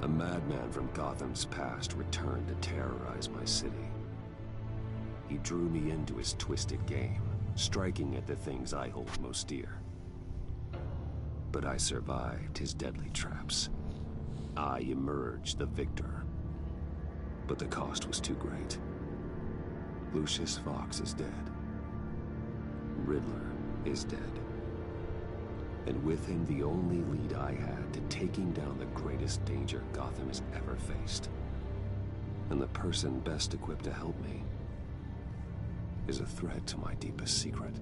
A madman from Gotham's past returned to terrorize my city. He drew me into his twisted game, striking at the things I hold most dear. But I survived his deadly traps. I emerged the victor. But the cost was too great. Lucius Fox is dead. Riddler is dead. And with him, the only lead I had to taking down the greatest danger Gotham has ever faced. And the person best equipped to help me is a threat to my deepest secret.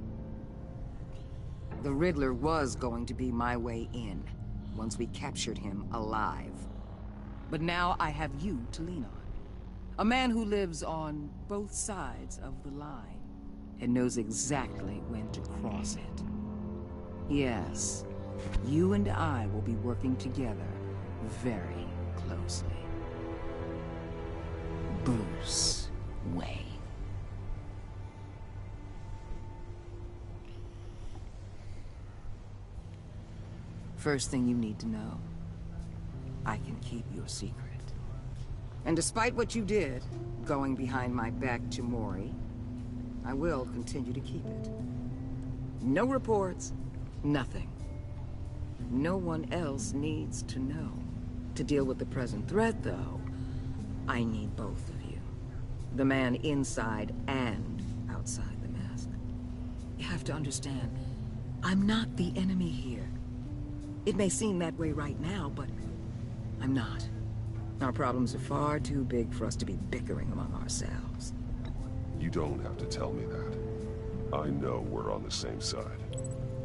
The Riddler was going to be my way in, once we captured him alive. But now I have you to lean on. A man who lives on both sides of the line, and knows exactly when to cross it. Yes, you and I will be working together very closely. Bruce Wayne. First thing you need to know, I can keep your secret. And despite what you did, going behind my back to Mori, I will continue to keep it. No reports, nothing. No one else needs to know. To deal with the present threat, though, I need both of you. The man inside and outside the mask. You have to understand, I'm not the enemy here. It may seem that way right now, but I'm not. Our problems are far too big for us to be bickering among ourselves. You don't have to tell me that. I know we're on the same side.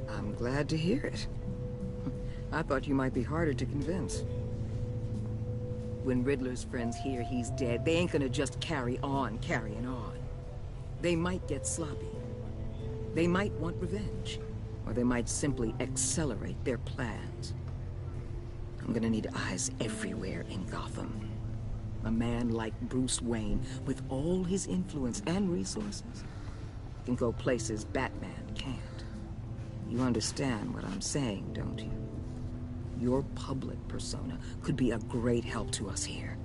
I'm glad to hear it. I thought you might be harder to convince. When Riddler's friends hear he's dead, they ain't gonna just carry on carrying on. They might get sloppy. They might want revenge. Or they might simply accelerate their plans. I'm gonna need eyes everywhere in Gotham. A man like Bruce Wayne, with all his influence and resources, can go places Batman can't. You understand what I'm saying, don't you? Your public persona could be a great help to us here.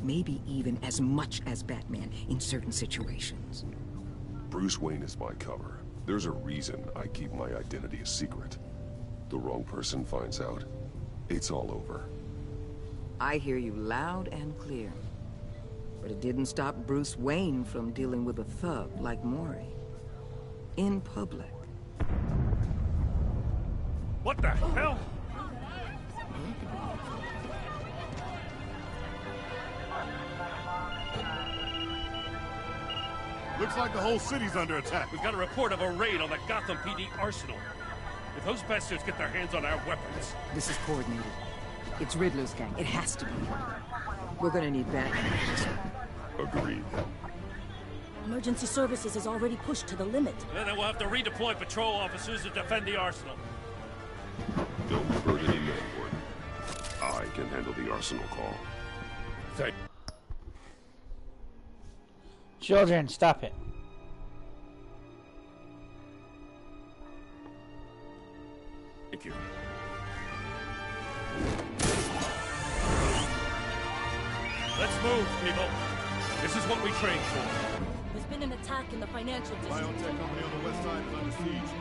Maybe even as much as Batman in certain situations. Bruce Wayne is my cover. There's a reason I keep my identity a secret. The wrong person finds out, it's all over. I hear you loud and clear. But it didn't stop Bruce Wayne from dealing with a thug like Mori. In public. What the hell? Looks like the whole city's under attack. We've got a report of a raid on the Gotham PD arsenal. If those bastards get their hands on our weapons... This is coordinated. It's Riddler's gang. It has to be. We're gonna need Batman. Agreed. Emergency services is already pushed to the limit. Then we'll have to redeploy patrol officers to defend the arsenal. Don't hurt any men, Gordon. I can handle the arsenal call. Thank Children, stop it. you. Let's move, people. This is what we trained for. There's been an attack in the financial district. Biotech company on the west side is under siege.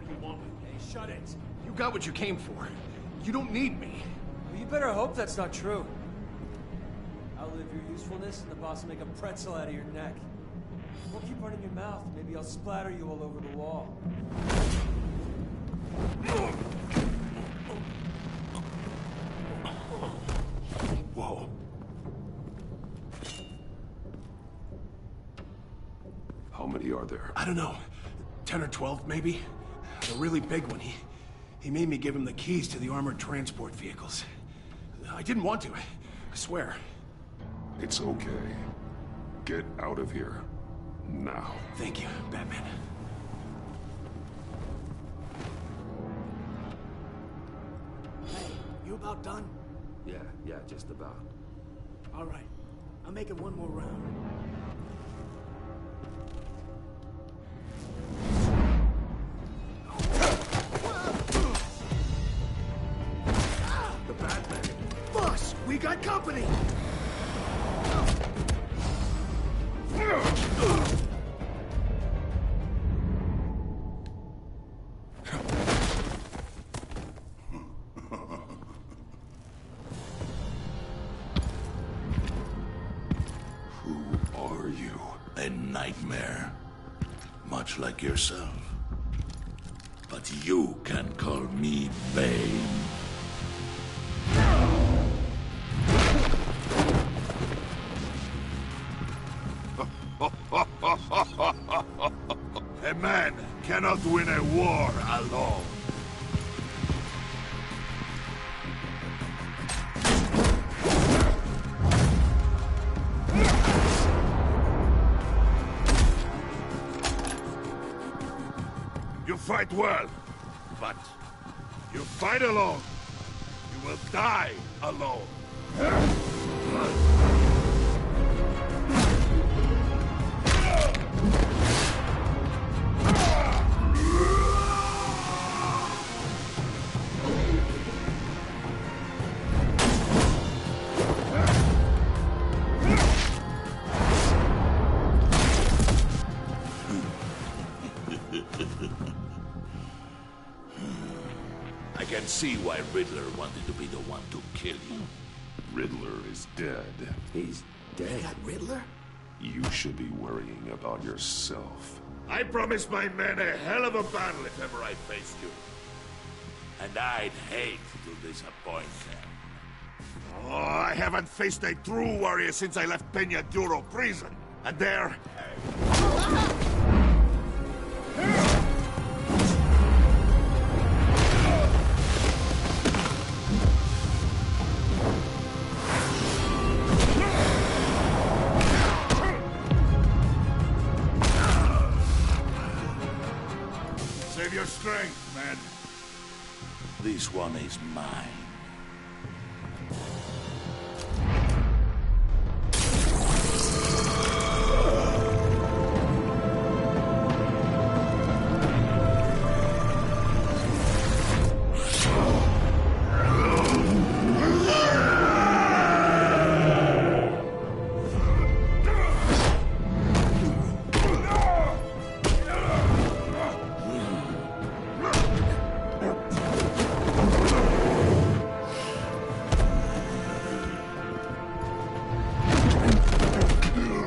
we want you. Hey, shut it. You got what you came for. You don't need me. Well, you better hope that's not true. Outlive your usefulness, and the boss will make a pretzel out of your neck. Don't keep running your mouth. Maybe I'll splatter you all over the wall. Whoa. How many are there? I don't know. 10 or 12, maybe? The really big one, he made me give him the keys to the armored transport vehicles. I didn't want to, I swear. It's okay. Get out of here. Now. Thank you, Batman. Hey, you about done? Yeah, just about. All right. I'll make it one more round. The Batman. Boss, we got company! A nightmare, much like yourself. But you can call me Bane. A man cannot win a war alone. You fight well, but you fight alone. You will die alone. I can see why Riddler wanted to be the one to kill you. Riddler is dead. He's dead. That Riddler? You should be worrying about yourself. I promised my men a hell of a battle if ever I faced you. And I'd hate to disappoint them. Oh, I haven't faced a true warrior since I left Peña Duro prison. And there... Save your strength, man. This one is mine.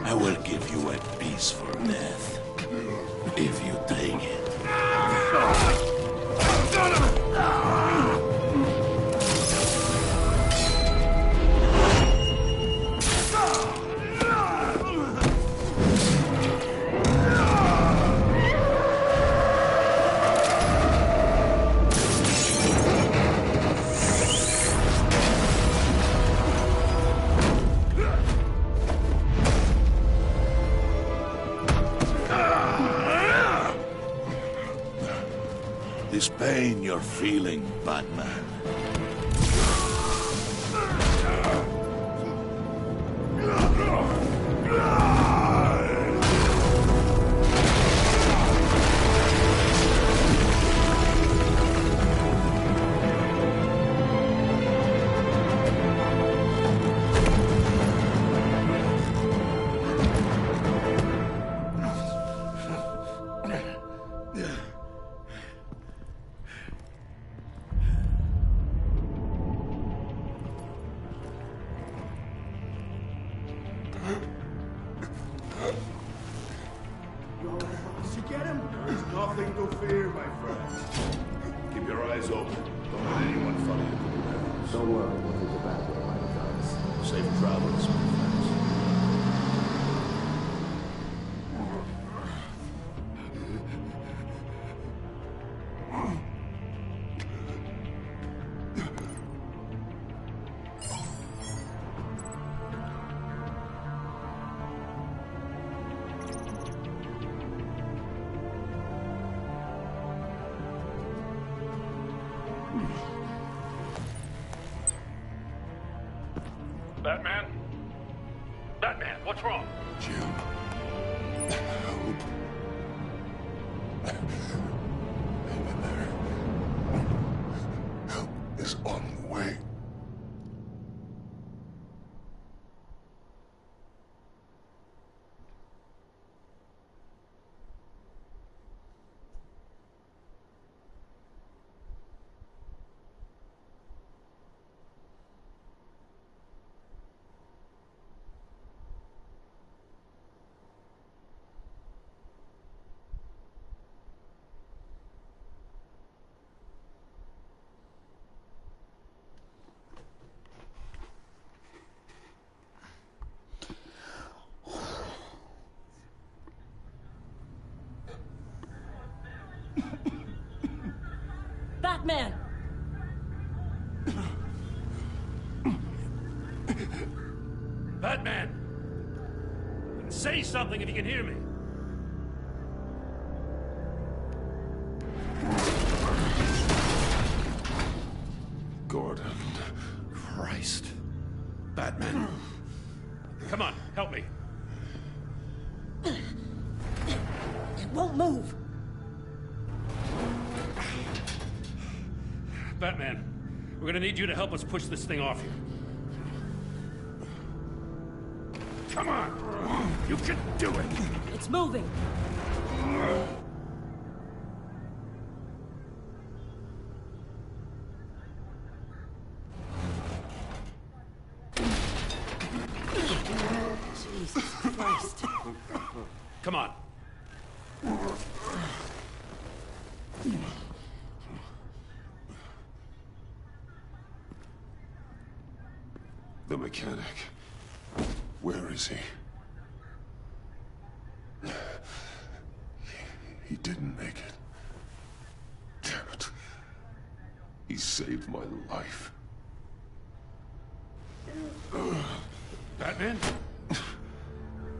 I will give you a peaceful death, if you take it. This pain you're feeling, Batman. here, my friend. Keep your eyes open. Don't let anyone follow you through the house. Don't worry, we'll take it back with my guns. Safe travels, my friends. Batman? Batman, what's wrong? Jim. Help. Hang in there. Help is on the way. Batman! Batman! Say something if you can hear me. Gordon. Christ. Batman. Come on, help me. It won't move! Batman, we're gonna need you to help us push this thing off you. Come on! You can do it! It's moving! Jesus Christ. Come on. The mechanic. Where is he? He didn't make it. Damn it. He saved my life. Batman?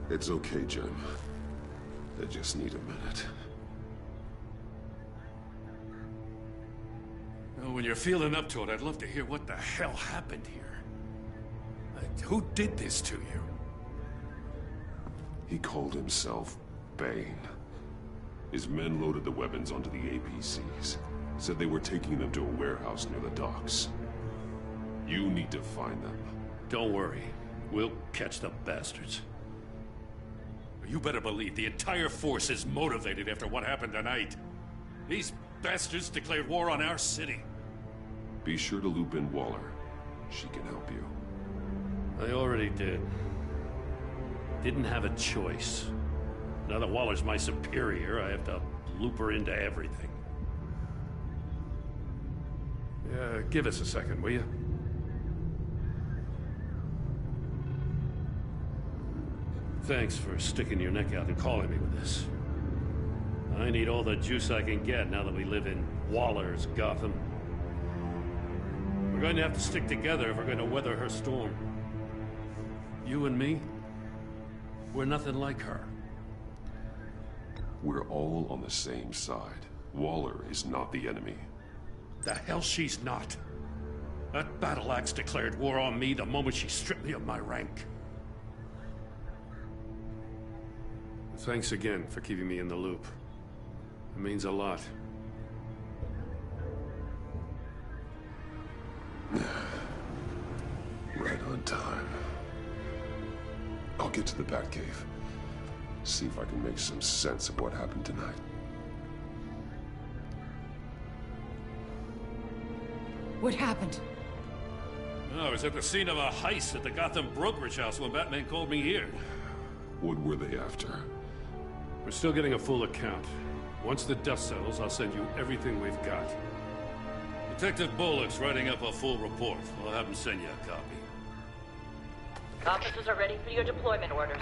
It's okay, Jim. I just need a minute. Well, when you're feeling up to it, I'd love to hear what the hell happened here. Who did this to you? He called himself Bane. His men loaded the weapons onto the APCs. Said they were taking them to a warehouse near the docks. You need to find them. Don't worry. We'll catch the bastards. You better believe the entire force is motivated after what happened tonight. These bastards declared war on our city. Be sure to loop in Waller. She can help you. I already did. Didn't have a choice. Now that Waller's my superior, I have to loop her into everything. Yeah, give us a second, will you? Thanks for sticking your neck out and calling me with this. I need all the juice I can get now that we live in Waller's Gotham. We're going to have to stick together if we're going to weather her storm. You and me, we're nothing like her. We're all on the same side. Waller is not the enemy. The hell she's not. That battle axe declared war on me the moment she stripped me of my rank. Thanks again for keeping me in the loop. It means a lot. Right on time. I'll get to the Batcave. See if I can make some sense of what happened tonight. What happened? I was at the scene of a heist at the Gotham brokerage house when Batman called me here. What were they after? We're still getting a full account. Once the dust settles, I'll send you everything we've got. Detective Bullock's writing up a full report. I'll have him send you a copy. Officers are ready for your deployment orders.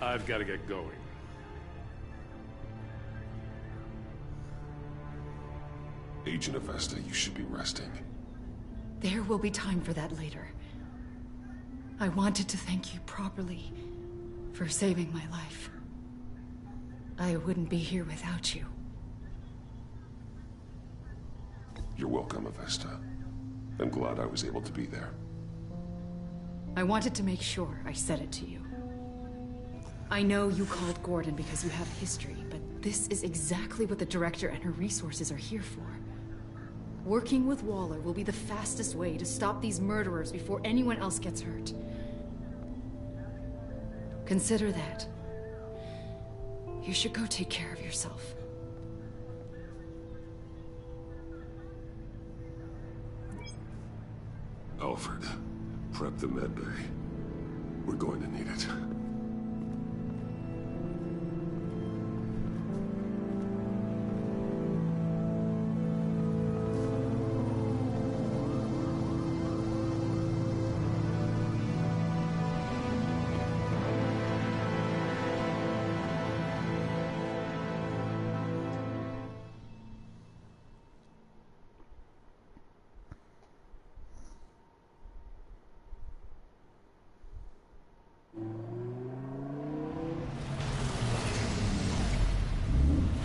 I've got to get going. Agent Avesta, you should be resting. There will be time for that later. I wanted to thank you properly for saving my life. I wouldn't be here without you. You're welcome, Avesta. I'm glad I was able to be there. I wanted to make sure I said it to you. I know you called Gordon because you have history, but this is exactly what the Director and her resources are here for. Working with Waller will be the fastest way to stop these murderers before anyone else gets hurt. Consider that. You should go take care of yourself. Alfred, prep the med bay. We're going to need it.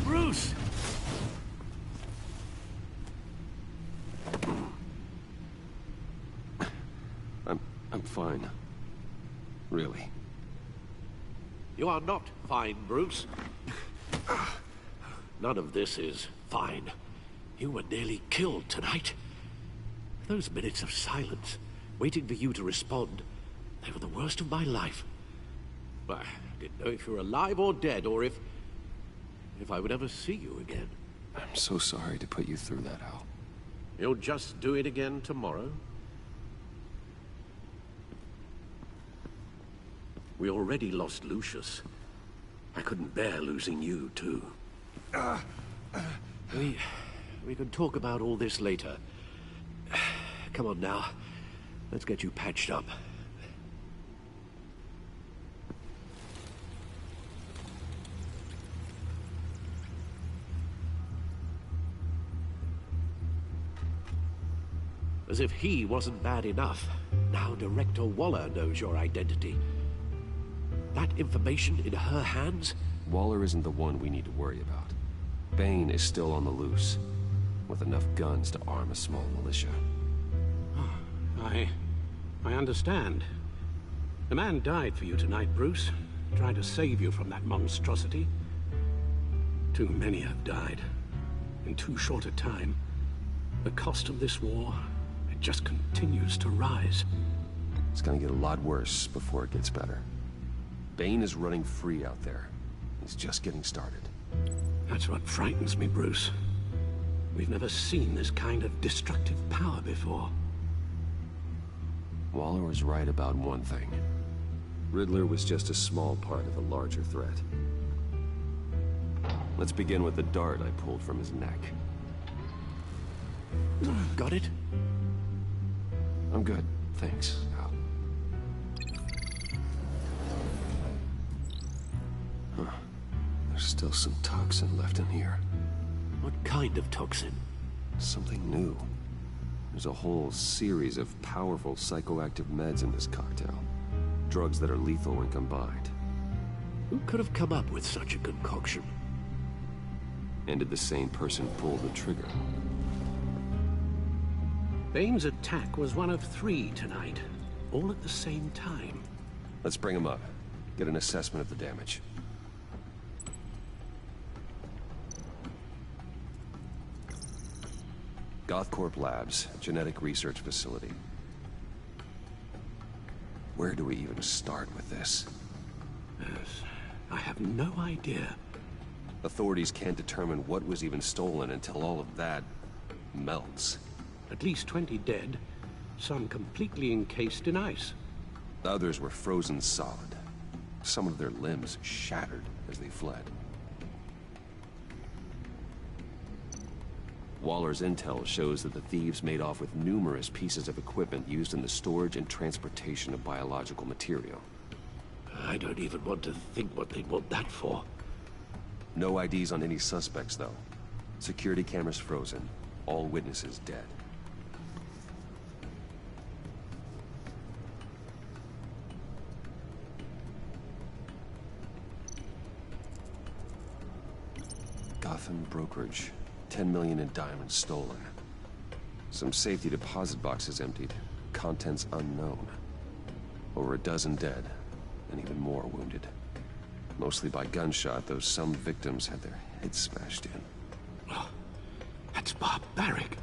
Bruce! I'm fine. Really. You are not fine, Bruce. None of this is fine. You were nearly killed tonight. Those minutes of silence, waiting for you to respond, they were the worst of my life. I didn't know if you were alive or dead, or if I would ever see you again. I'm so sorry to put you through that, Al. You'll just do it again tomorrow? We already lost Lucius. I couldn't bear losing you, too. We can talk about all this later. Come on now. Let's get you patched up. As if he wasn't bad enough, now Director Waller knows your identity. That information in her hands? Waller isn't the one we need to worry about. Bane is still on the loose, with enough guns to arm a small militia. I understand. The man died for you tonight, Bruce, trying to save you from that monstrosity. Too many have died, in too short a time. The cost of this war, it just continues to rise. It's gonna get a lot worse before it gets better. Bane is running free out there. He's just getting started. That's what frightens me, Bruce. We've never seen this kind of destructive power before. Waller was right about one thing. Riddler was just a small part of a larger threat. Let's begin with the dart I pulled from his neck. Got it? I'm good, thanks, Al. Huh. There's still some toxin left in here. What kind of toxin? Something new. There's a whole series of powerful psychoactive meds in this cocktail. Drugs that are lethal when combined. Who could have come up with such a concoction? And did the same person pull the trigger? Bane's attack was one of 3 tonight, all at the same time. Let's bring him up. Get an assessment of the damage. Gothcorp Labs, genetic research facility. Where do we even start with this? Yes, I have no idea. Authorities can't determine what was even stolen until all of that melts. At least 20 dead, some completely encased in ice. Others were frozen solid. Some of their limbs shattered as they fled. Waller's intel shows that the thieves made off with numerous pieces of equipment used in the storage and transportation of biological material. I don't even want to think what they'd want that for. No IDs on any suspects, though. Security cameras frozen. All witnesses dead. Gotham brokerage. 10 million in diamonds stolen. Some safety deposit boxes emptied. Contents unknown. Over a dozen dead, and even more wounded. Mostly by gunshot, though some victims had their heads smashed in. Oh, that's barbaric.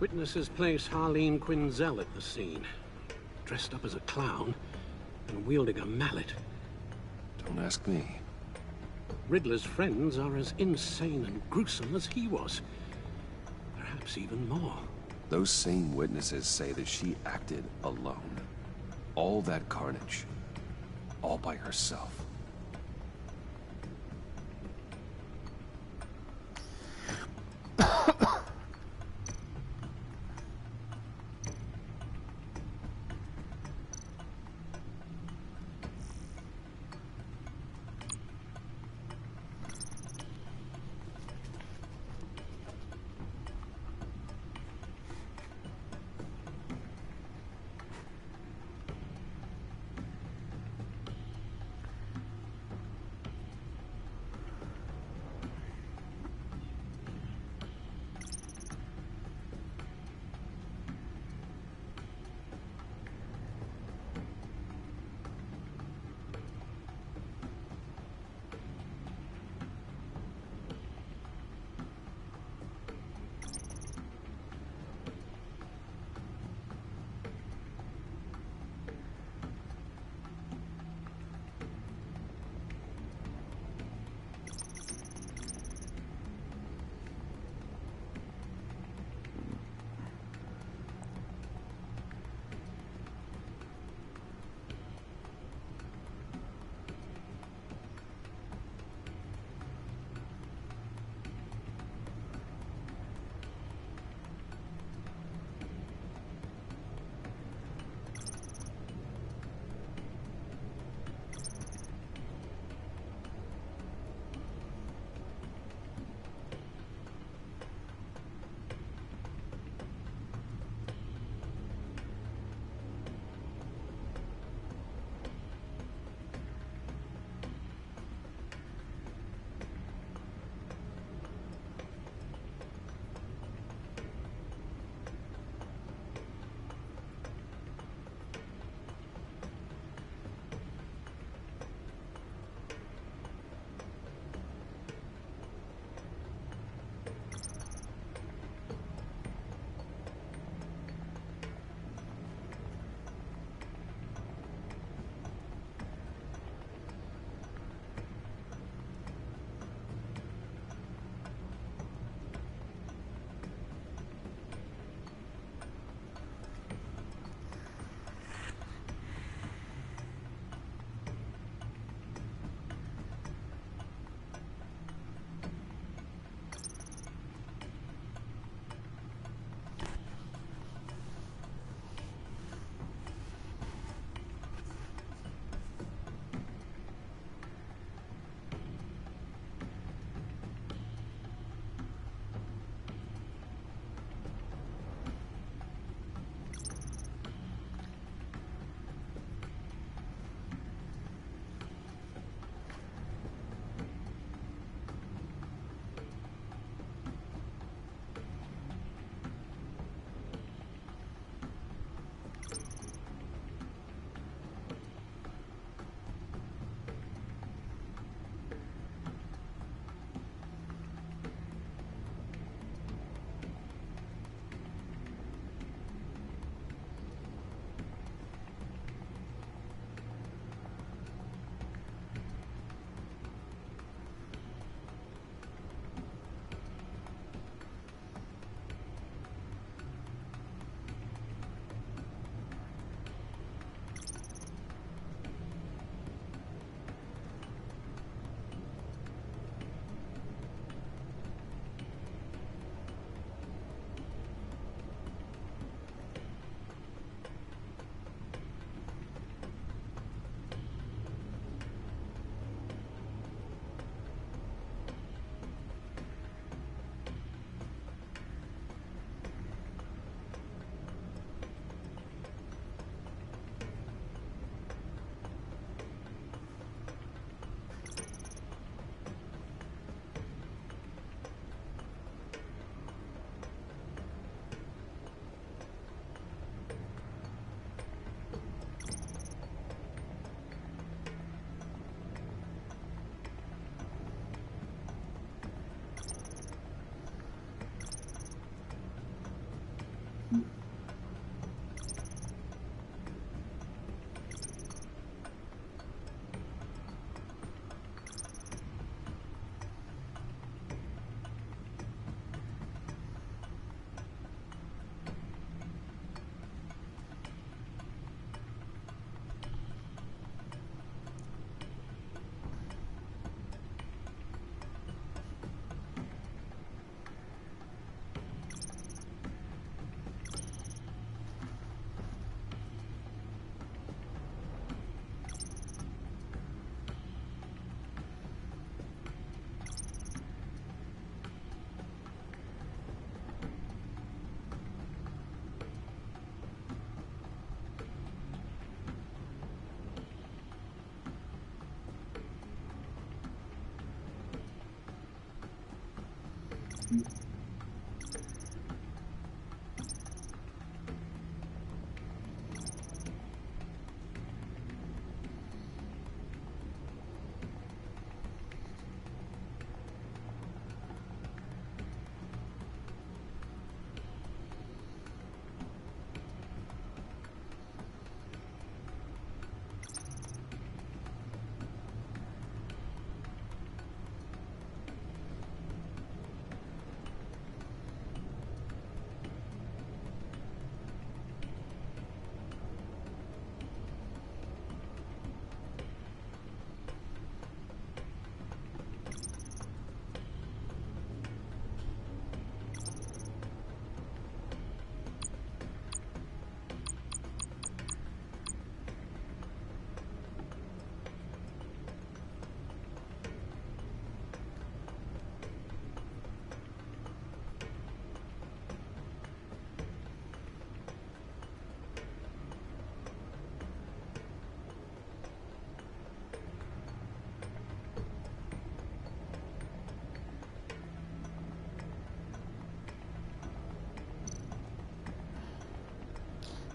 Witnesses place Harleen Quinzel at the scene. Dressed up as a clown and wielding a mallet. Don't ask me. Riddler's friends are as insane and gruesome as he was. Perhaps even more. Those same witnesses say that she acted alone. All that carnage. All by herself.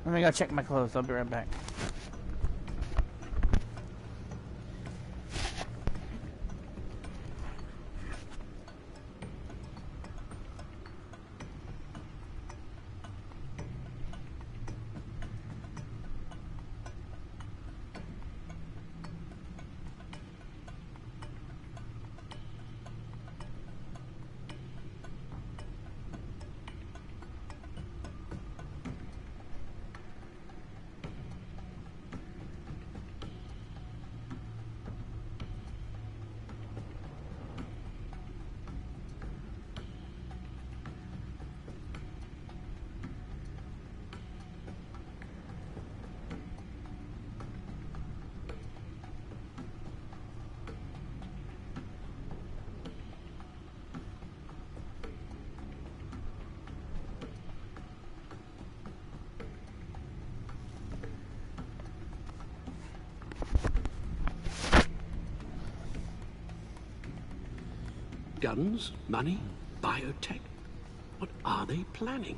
Let me go check my clothes. I'll be right back. Guns, money, biotech. What are they planning?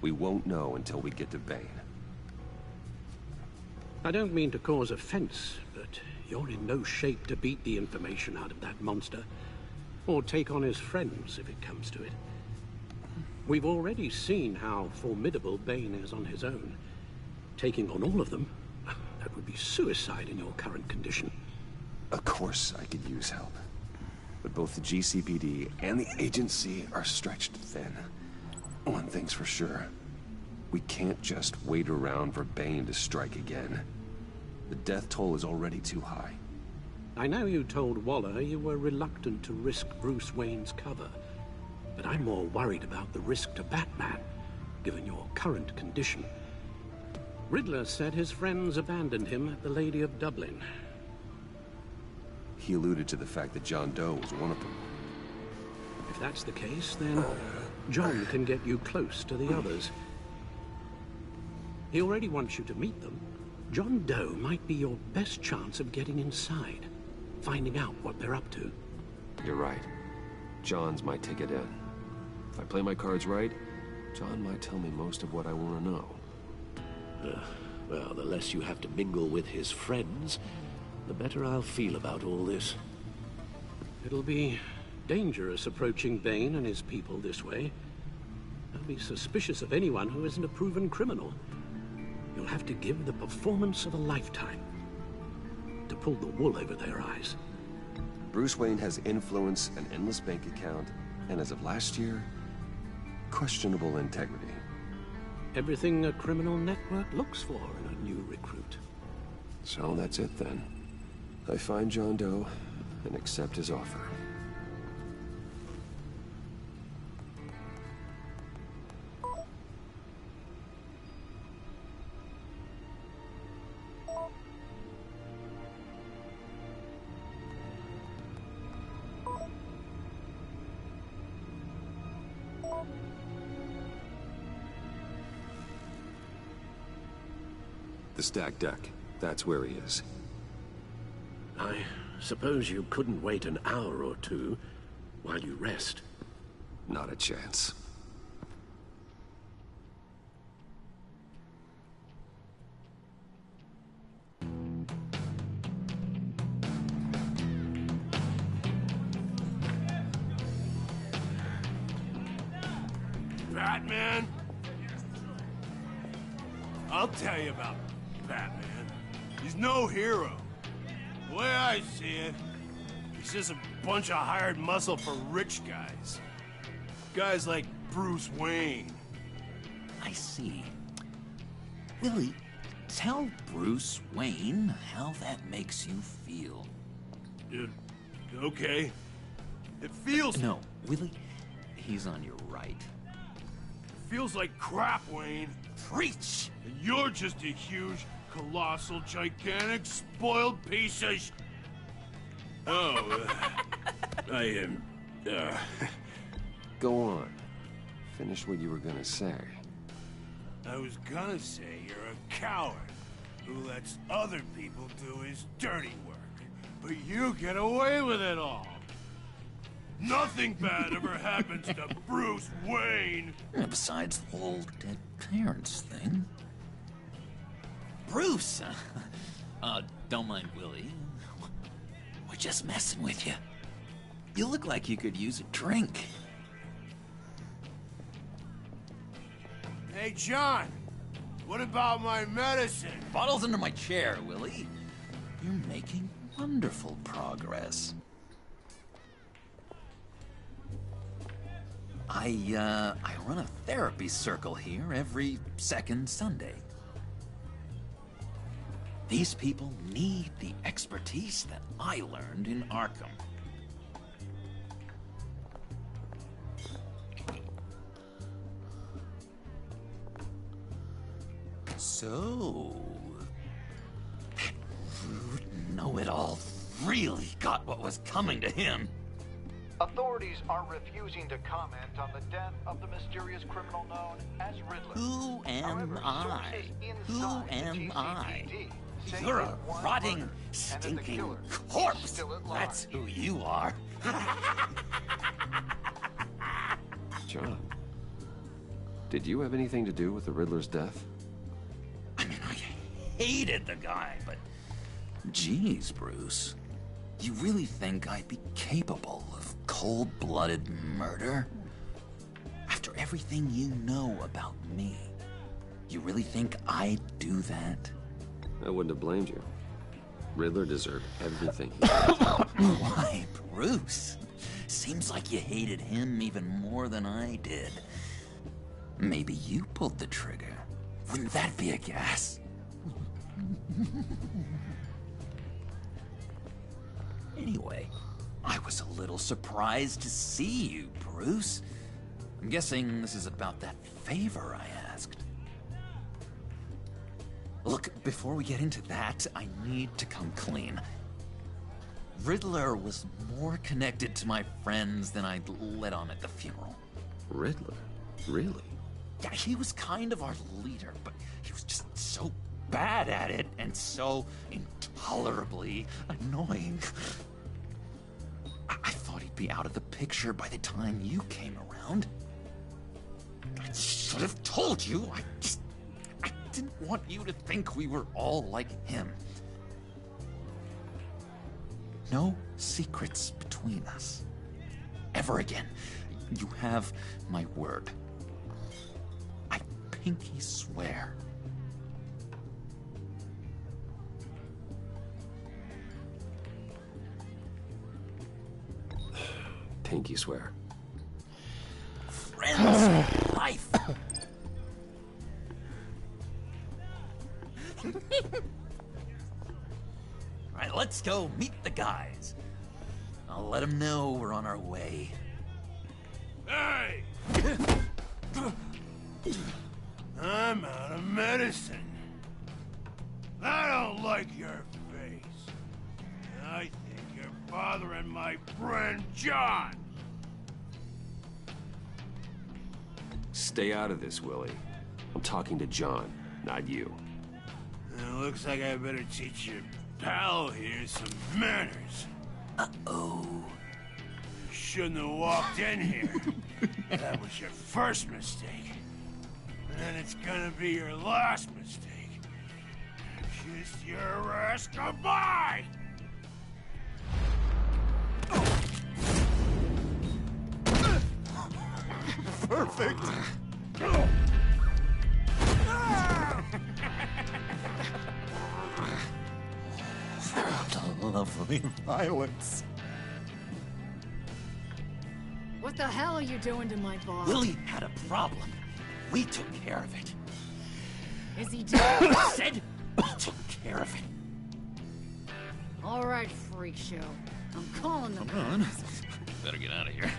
We won't know until we get to Bane. I don't mean to cause offense, but you're in no shape to beat the information out of that monster, or take on his friends if it comes to it. We've already seen how formidable Bane is on his own. Taking on all of them, that would be suicide in your current condition. Of course I could use help. But both the GCPD and the agency are stretched thin. One thing's for sure. We can't just wait around for Bane to strike again. The death toll is already too high. I know you told Waller you were reluctant to risk Bruce Wayne's cover, but I'm more worried about the risk to Batman, given your current condition. Riddler said his friends abandoned him at the Lady of Dublin. He alluded to the fact that John Doe was one of them. If that's the case, then John can get you close to the others. He already wants you to meet them. John Doe might be your best chance of getting inside, finding out what they're up to. You're right. John's my ticket in. If I play my cards right, John might tell me most of what I want to know. Well, the less you have to mingle with his friends, the better I'll feel about all this. It'll be dangerous approaching Bane and his people this way. They'll be suspicious of anyone who isn't a proven criminal. You'll have to give the performance of a lifetime to pull the wool over their eyes. Bruce Wayne has influence, an endless bank account, and as of last year, questionable integrity. Everything a criminal network looks for in a new recruit. So that's it then. I find John Doe and accept his offer. The stacked deck. That's where he is. I suppose you couldn't wait an hour or two while you rest. Not a chance. Batman? I'll tell you about Batman. He's no hero. The way I see it, he's just a bunch of hired muscle for rich guys. Guys like Bruce Wayne. I see. Willie, tell Bruce Wayne how that makes you feel. Okay. It feels... No, Willie, he's on your right. Feels like crap, Wayne. Preach! And you're just a huge, colossal, gigantic, spoiled piece of I am... Go on. Finish what you were gonna say. I was gonna say you're a coward who lets other people do his dirty work. But you get away with it all. Nothing bad ever happens to Bruce Wayne. Besides the whole dead parents thing. Bruce! Don't mind Willie. We're just messing with you. You look like you could use a drink. Hey, John. What about my medicine? Bottle's under my chair, Willie. You're making wonderful progress. I run a therapy circle here every second Sunday. These people need the expertise that I learned in Arkham. So, that rude know-it-all really got what was coming to him. Authorities are refusing to comment on the death of the mysterious criminal known as Riddler. Who am I? Who am I? say You're that a one rotting, murder, and that the stinking killer corpse. is still at That's large. who you are. John, did you have anything to do with the Riddler's death? I hated the guy, but geez, Bruce. You really think I'd be capable of cold-blooded murder? After everything you know about me, you really think I'd do that? I wouldn't have blamed you. Riddler deserved everything he Why, Bruce? Seems like you hated him even more than I did. Maybe you pulled the trigger. Wouldn't that be a gas? Anyway, I was a little surprised to see you, Bruce. I'm guessing this is about that favor I asked. Look, before we get into that, I need to come clean. Riddler was more connected to my friends than I'd let on at the funeral. Riddler? Really? Yeah, he was kind of our leader, but he was just so bad at it and so intolerably annoying. I thought he'd be out of the picture by the time you came around. I should have told you. I didn't want you to think we were all like him. No secrets between us. Ever again. You have my word. I pinky swear. Pinky swear. Friends for life. Alright, let's go meet the guys. I'll let them know we're on our way. Hey! I'm out of medicine. I don't like your face. I think you're bothering my friend John. Stay out of this, Willie. I'm talking to John, not you. It looks like I better teach your pal here some manners. Uh-oh. shouldn't have walked in here. That was your first mistake. And then it's gonna be your last mistake. Kiss your ass goodbye! Perfect. Lovely violence. What the hell are you doing to my boss? Willie had a problem. We took care of it. Is he dead? I said we took care of it. All right, freak show. I'm calling them. Come on. Better get out of here.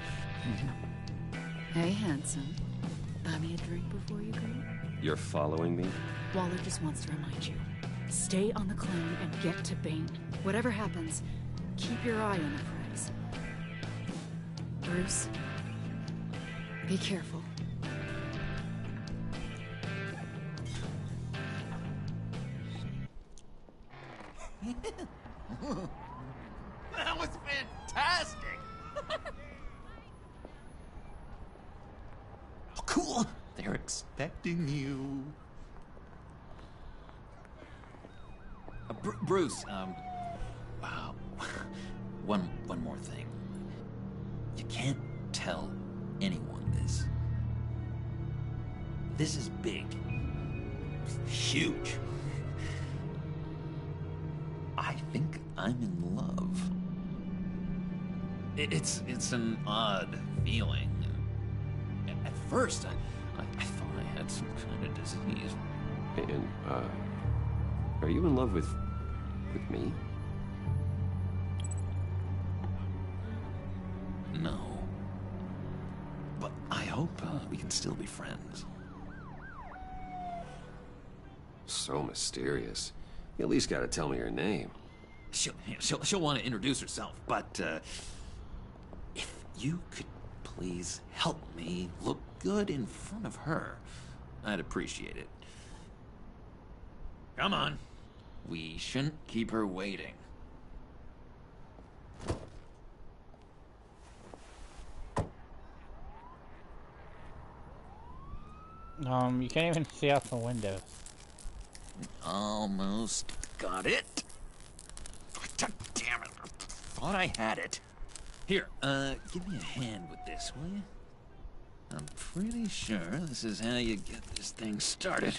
Hey, handsome. Buy me a drink before you go? You're following me? Waller just wants to remind you. Stay on the claim and get to Bane. Whatever happens, keep your eye on the prize. Bruce, be careful. That was fantastic! Oh, cool! They're expecting you. Bruce, wow. One more thing. You can't tell anyone this. This is big. Huge. I think I'm in love. It's an odd feeling. At first, I thought I had some kind of disease. And, are you in love with me? No. But I hope we can still be friends. So mysterious. You at least gotta tell me her name. She'll want to introduce herself, but if you could please help me look good in front of her, I'd appreciate it. Come on. We shouldn't keep her waiting. You can't even see out the window. Almost got it. God damn it. I thought I had it. Here, give me a hand with this, will you? I'm pretty sure this is how you get this thing started.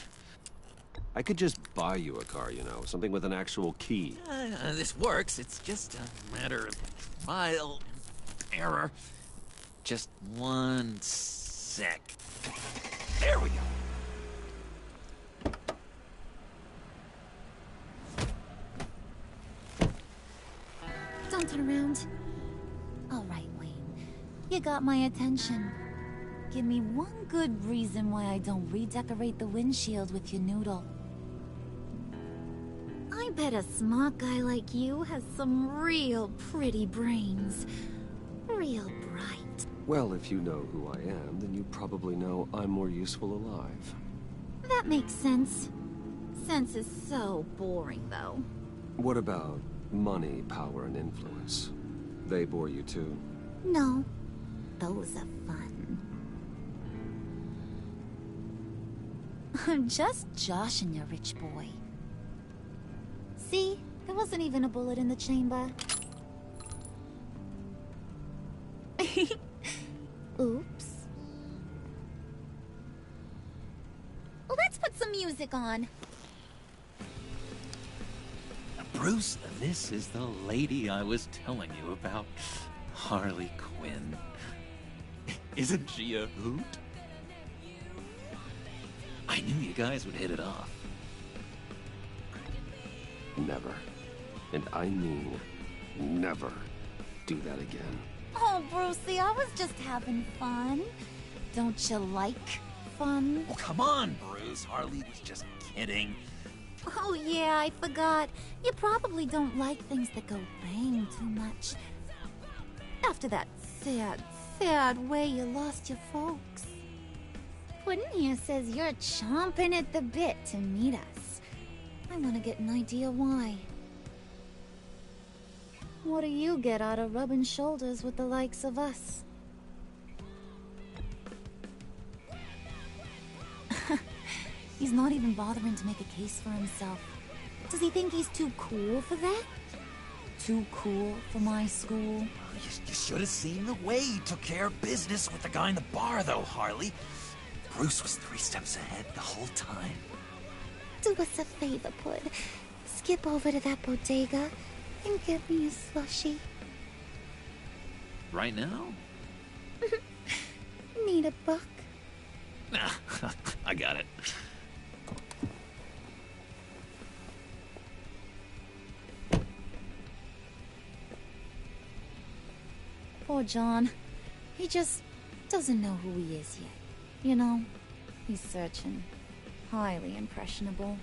I could just buy you a car, you know, something with an actual key. This works. It's just a matter of trial and error. Just one sec. There we go. Don't turn around. All right, Wayne. You got my attention. Give me one good reason why I don't redecorate the windshield with your noodle. I bet a smart guy like you has some real pretty brains. Real bright. Well, if you know who I am, then you probably know I'm more useful alive. That makes sense. Sense is so boring, though. What about money, power, and influence? They bore you too? No. Those are fun. I'm just joshing you, rich boy. See? There wasn't even a bullet in the chamber. Oops. Let's put some music on. Bruce, this is the lady I was telling you about. Harley Quinn. Isn't she a hoot? I knew you guys would hit it off. Never. And I mean never do that again. Oh, Brucey, I was just having fun. Don't you like fun? Oh, come on, Bruce. Harley was just kidding. Oh, yeah, I forgot. You probably don't like things that go bang too much. After that sad way you lost your folks. Puddin' here says you're chomping at the bit to meet us. I want to get an idea why. What do you get out of rubbing shoulders with the likes of us? He's not even bothering to make a case for himself. Does he think he's too cool for that? Too cool for my school? You should have seen the way he took care of business with the guy in the bar, though, Harley. Bruce was 3 steps ahead the whole time. Do us a favor, Pud. Skip over to that bodega and get me a slushie. Right now? Need a buck? Nah, I got it. Poor John. He just doesn't know who he is yet. You know, he's searching. Highly impressionable.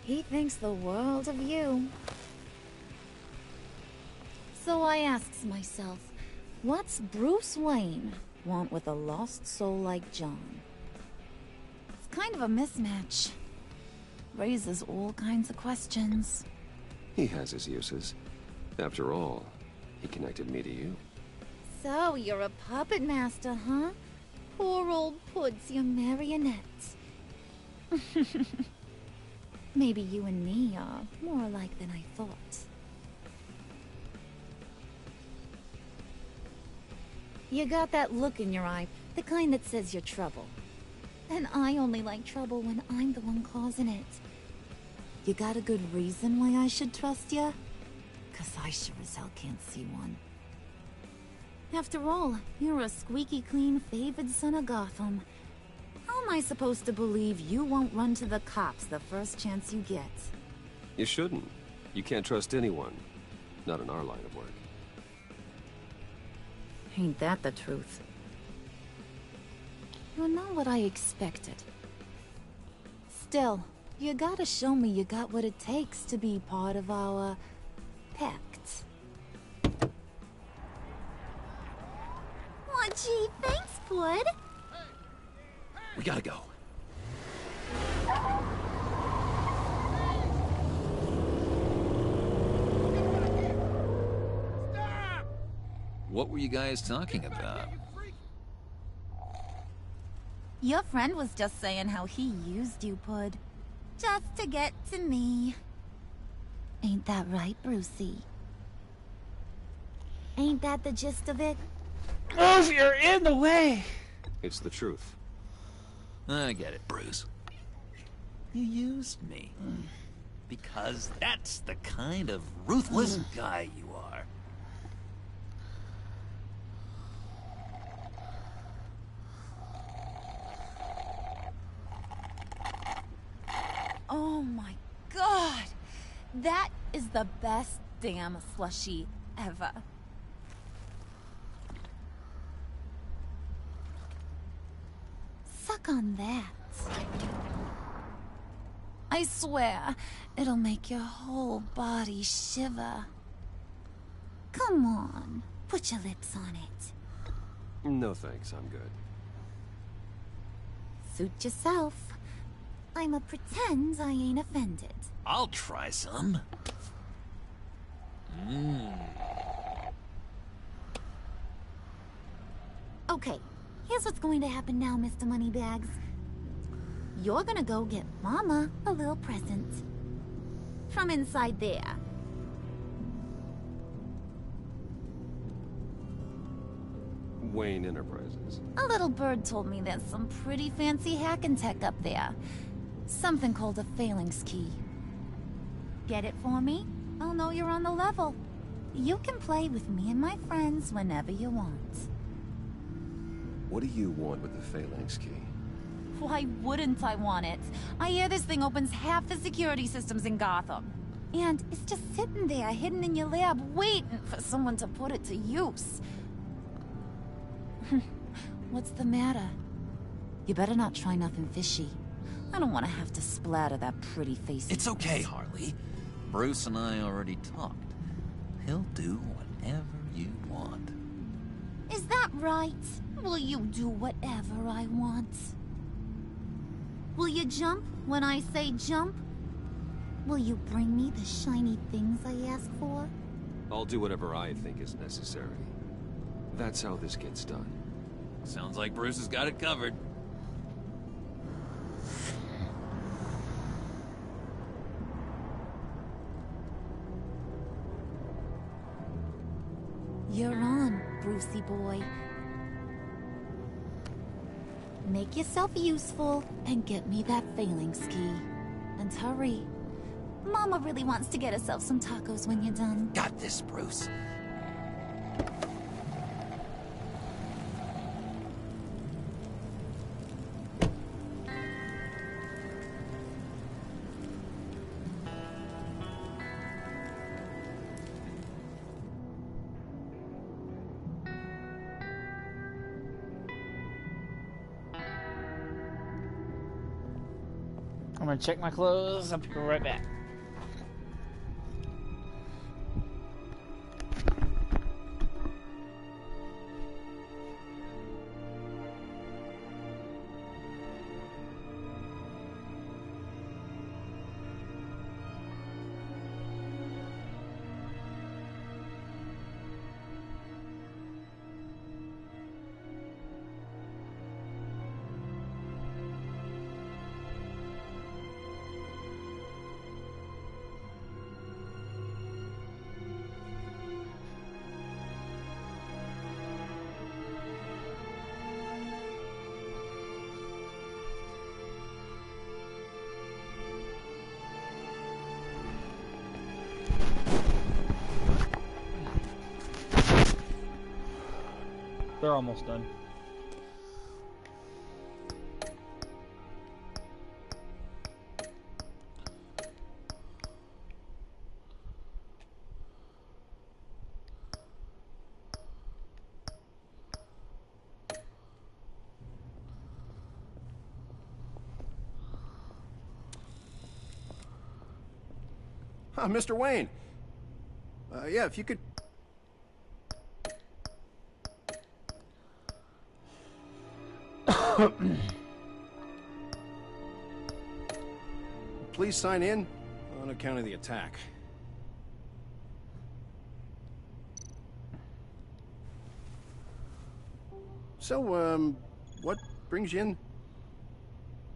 He thinks the world of you. So I asks myself, what's Bruce Wayne want with a lost soul like John? It's kind of a mismatch. Raises all kinds of questions. He has his uses. After all, he connected me to you. So you're a puppet master, huh? Poor old Pud's your marionette. Maybe you and me are more alike than I thought. You got that look in your eye, the kind that says you're trouble. And I only like trouble when I'm the one causing it. You got a good reason why I should trust you? 'Cause I sure as hell can't see one. After all, you're a squeaky clean favored son of Gotham. How am I supposed to believe you won't run to the cops the first chance you get? You shouldn't. You can't trust anyone. Not in our line of work. Ain't that the truth? You're not what I expected. Still, you gotta show me you got what it takes to be part of our pact. Aw, gee, thanks, Pud. We gotta go. What were you guys talking about? Your friend was just saying how he used you, Pud. Just to get to me. Ain't that right, Brucey? Ain't that the gist of it? Oh, you're in the way! It's the truth. I get it, Bruce. You used me. Because that's the kind of ruthless guy you are. Oh my god! That is the best damn slushie ever. Suck on that. I swear, it'll make your whole body shiver. Come on, put your lips on it. No thanks, I'm good. Suit yourself. I'ma pretend I ain't offended. I'll try some. Okay, here's what's going to happen now, Mr. Moneybags. You're gonna go get Mama a little present. From inside there. Wayne Enterprises. A little bird told me there's some pretty fancy hacking tech up there. Something called a phalanx key. Get it for me? I'll know you're on the level. You can play with me and my friends whenever you want. What do you want with the phalanx key? Why wouldn't I want it? I hear this thing opens half the security systems in Gotham. And it's just sitting there, hidden in your lab, waiting for someone to put it to use. What's the matter? You better not try nothing fishy. I don't want to have to splatter that pretty face. It's okay, Harley. Bruce and I already talked. He'll do whatever you want. Is that right? Will you do whatever I want? Will you jump when I say jump? Will you bring me the shiny things I ask for? I'll do whatever I think is necessary. That's how this gets done. Sounds like Bruce has got it covered. You're on, Brucey boy. Make yourself useful and get me that failing ski. And hurry. Mama really wants to get herself some tacos when you're done. Got this, Bruce. I'm gonna check my clothes. I'll be right back. They're almost done. Mr. Wayne. Yeah, if you could... Please sign in on account of the attack. So, what brings you in?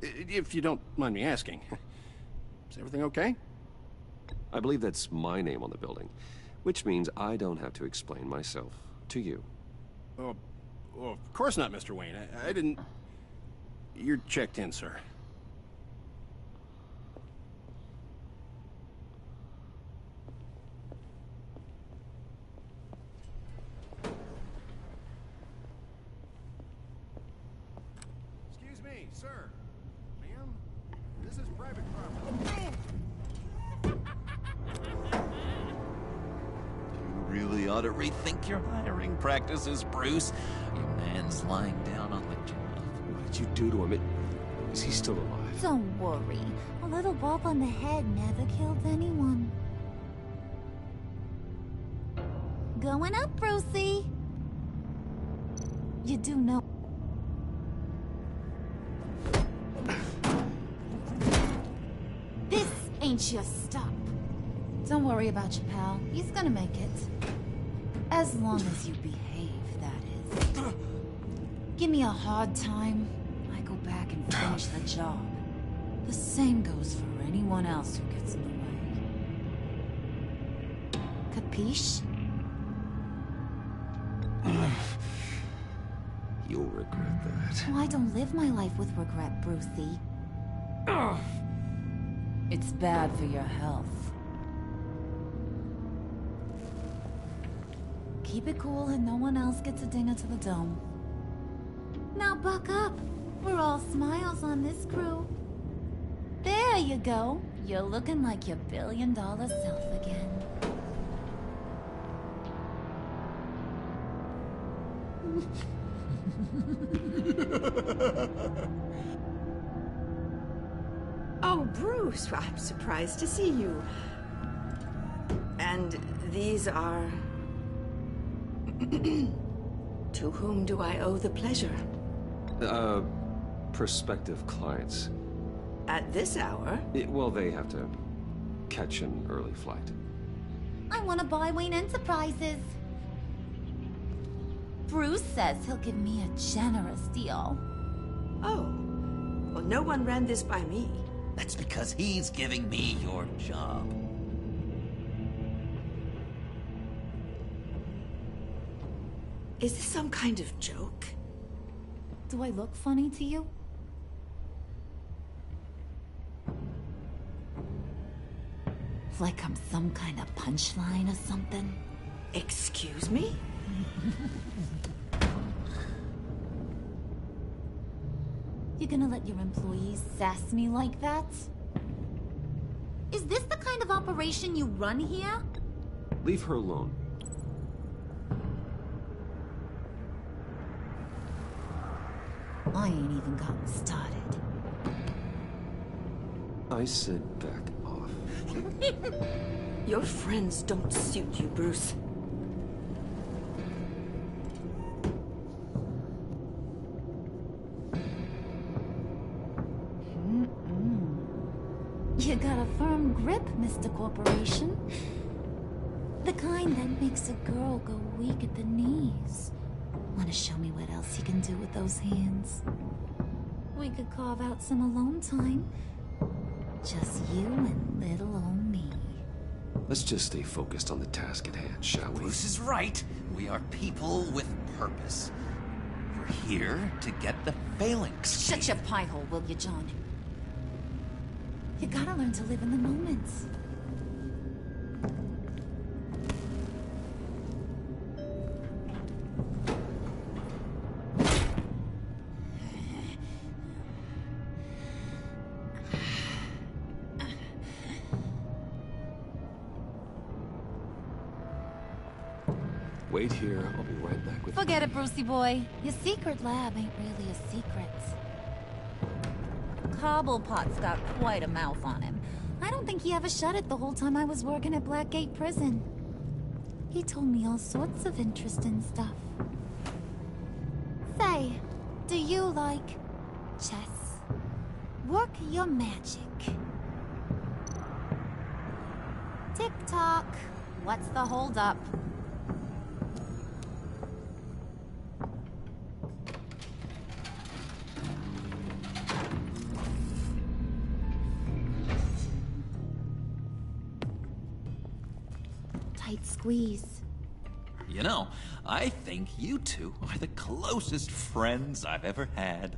If you don't mind me asking. Is everything okay? I believe that's my name on the building, which means I don't have to explain myself to you. Oh, of course not, Mr. Wayne. I didn't... You're checked in, sir. Excuse me, sir. Ma'am, this is private property. You really ought to rethink your hiring practices, Bruce. Your man's lying down on the job. What did you do to him? Is he still alive? Don't worry. A little bump on the head never killed anyone. Going up, Brucey. You do know... This ain't your stop. Don't worry about your pal. He's gonna make it. As long as you behave, that is. Give me a hard time, I go back and finish the job. The same goes for anyone else who gets in the way. Capiche? You'll regret that. Oh, I don't live my life with regret, Brucey. It's bad for your health. Keep it cool and no one else gets a dinger to the dome. Now buck up. We're all smiles on this crew. There you go. You're looking like your billion-dollar self again. Oh, Bruce, I'm surprised to see you. And these are... To whom do I owe the pleasure? Prospective clients. At this hour? Well, they have to catch an early flight. I want to buy Wayne Enterprises. Bruce says he'll give me a generous deal. Oh. Well, no one ran this by me. That's because he's giving me your job. Is this some kind of joke? Do I look funny to you? Like I'm some kind of punchline or something? Excuse me? You gonna let your employees sass me like that? Is this the kind of operation you run here? Leave her alone. I ain't even gotten started. I said back off. Your friends don't suit you, Bruce. You got a firm grip, Mr. Corporation. The kind that makes a girl go weak at the knees. Want to show me what else you can do with those hands? We could carve out some alone time. Just you and little old me. Let's just stay focused on the task at hand, shall we? Bruce is right. We are people with purpose. We're here to get the phalanx. Shut your pie hole, will you, John? You gotta learn to live in the moment. Wait here, I'll be right back with Forget it, Brucey boy. Your secret lab ain't really a secret. Cobblepot's got quite a mouth on him. I don't think he ever shut it the whole time I was working at Blackgate Prison. He told me all sorts of interesting stuff. Say, do you like chess? Work your magic. Tick-tock. What's the holdup? Tight squeeze. You know, I think you two are the closest friends I've ever had.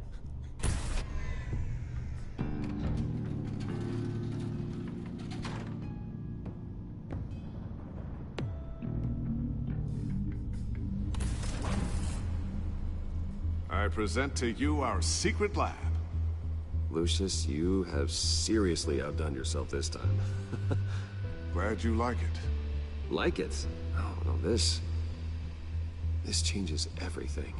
I present to you our secret lab. Lucius, you have seriously outdone yourself this time. Glad you like it. Like it? Oh, no, this changes everything.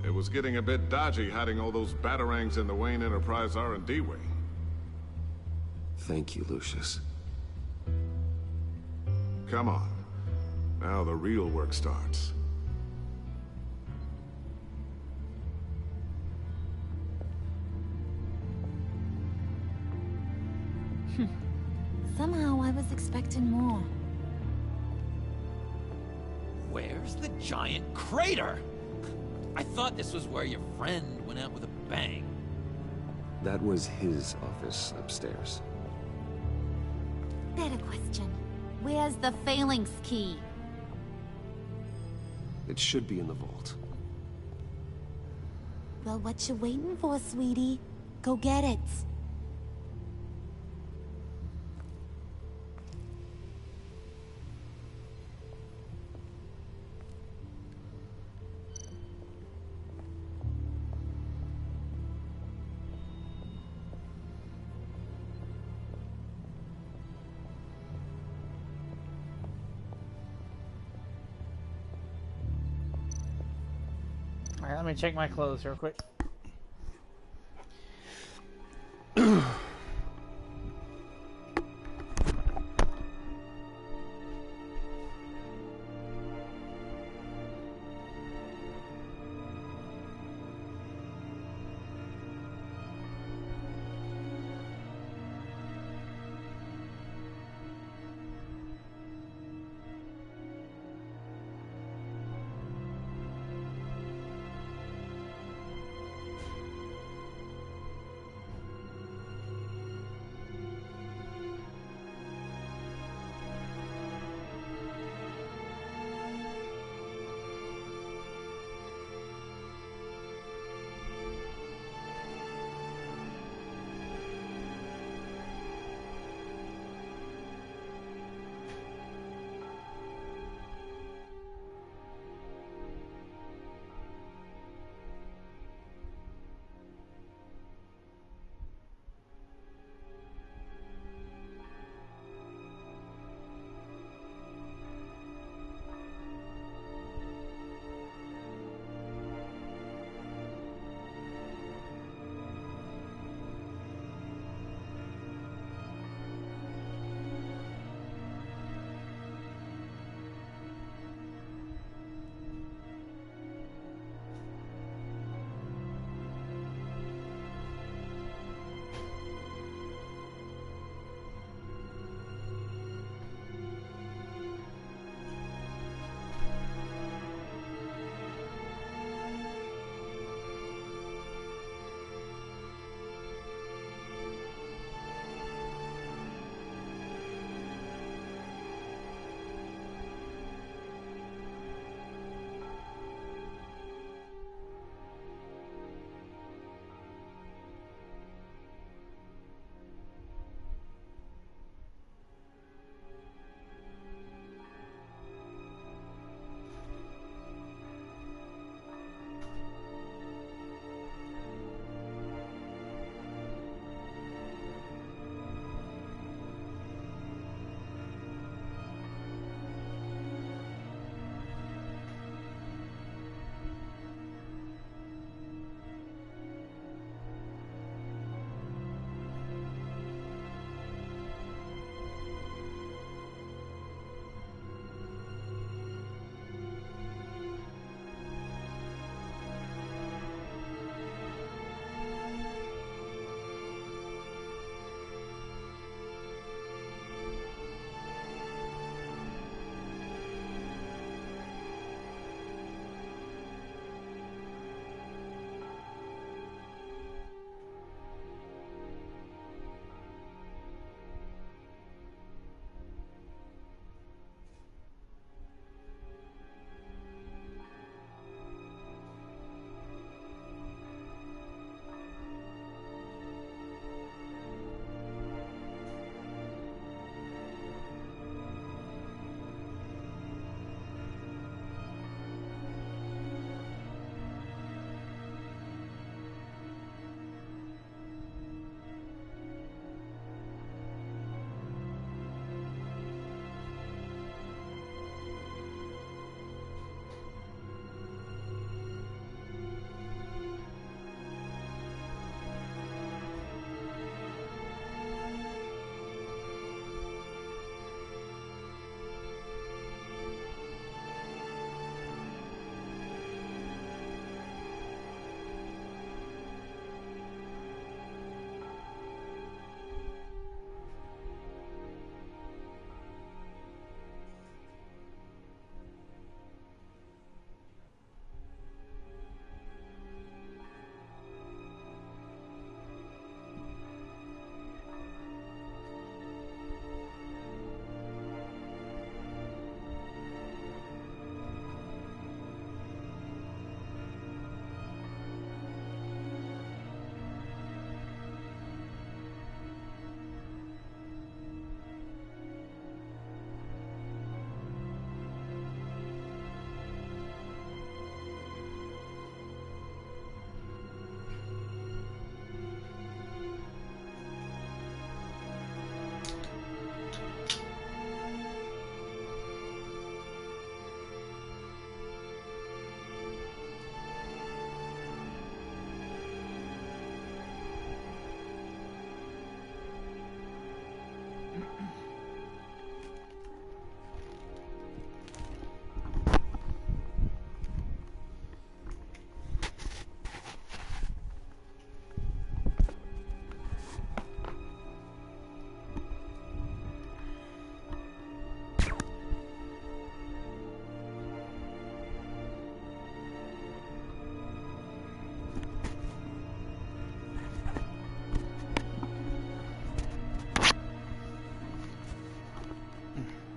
It was getting a bit dodgy hiding all those batarangs in the Wayne Enterprise R&D wing. Thank you, Lucius. Come on. Now the real work starts. Somehow I was expecting more. Where's the giant crater? I thought this was where your friend went out with a bang. That was his office upstairs. Better question. Where's the phalanx key? It should be in the vault. Well, what you waiting for, sweetie? Go get it. Alright, let me check my clothes real quick.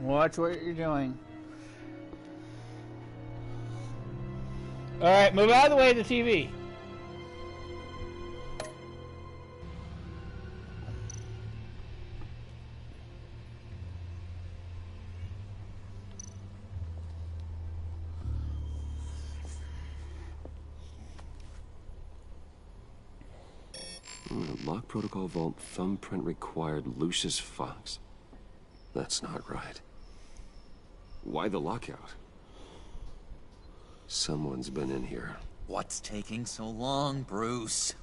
Watch what you're doing. Alright, move out of the way of the TV. Lock protocol vault thumbprint required Lucius Fox. That's not right. Why the lockout? Someone's been in here. What's taking so long, Bruce?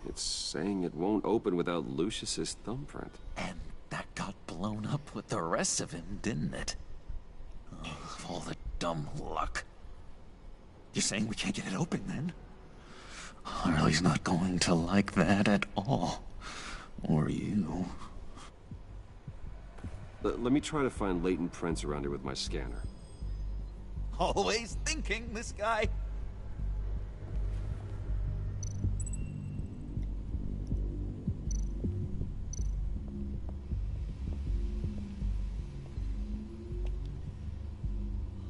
It's saying it won't open without Lucius's thumbprint. And that got blown up with the rest of him, didn't it? Oh, all the dumb luck. You're saying we can't get it open, then? Harley's not going to like that at all. Or you. Let me try to find latent prints around here with my scanner. Always thinking, this guy.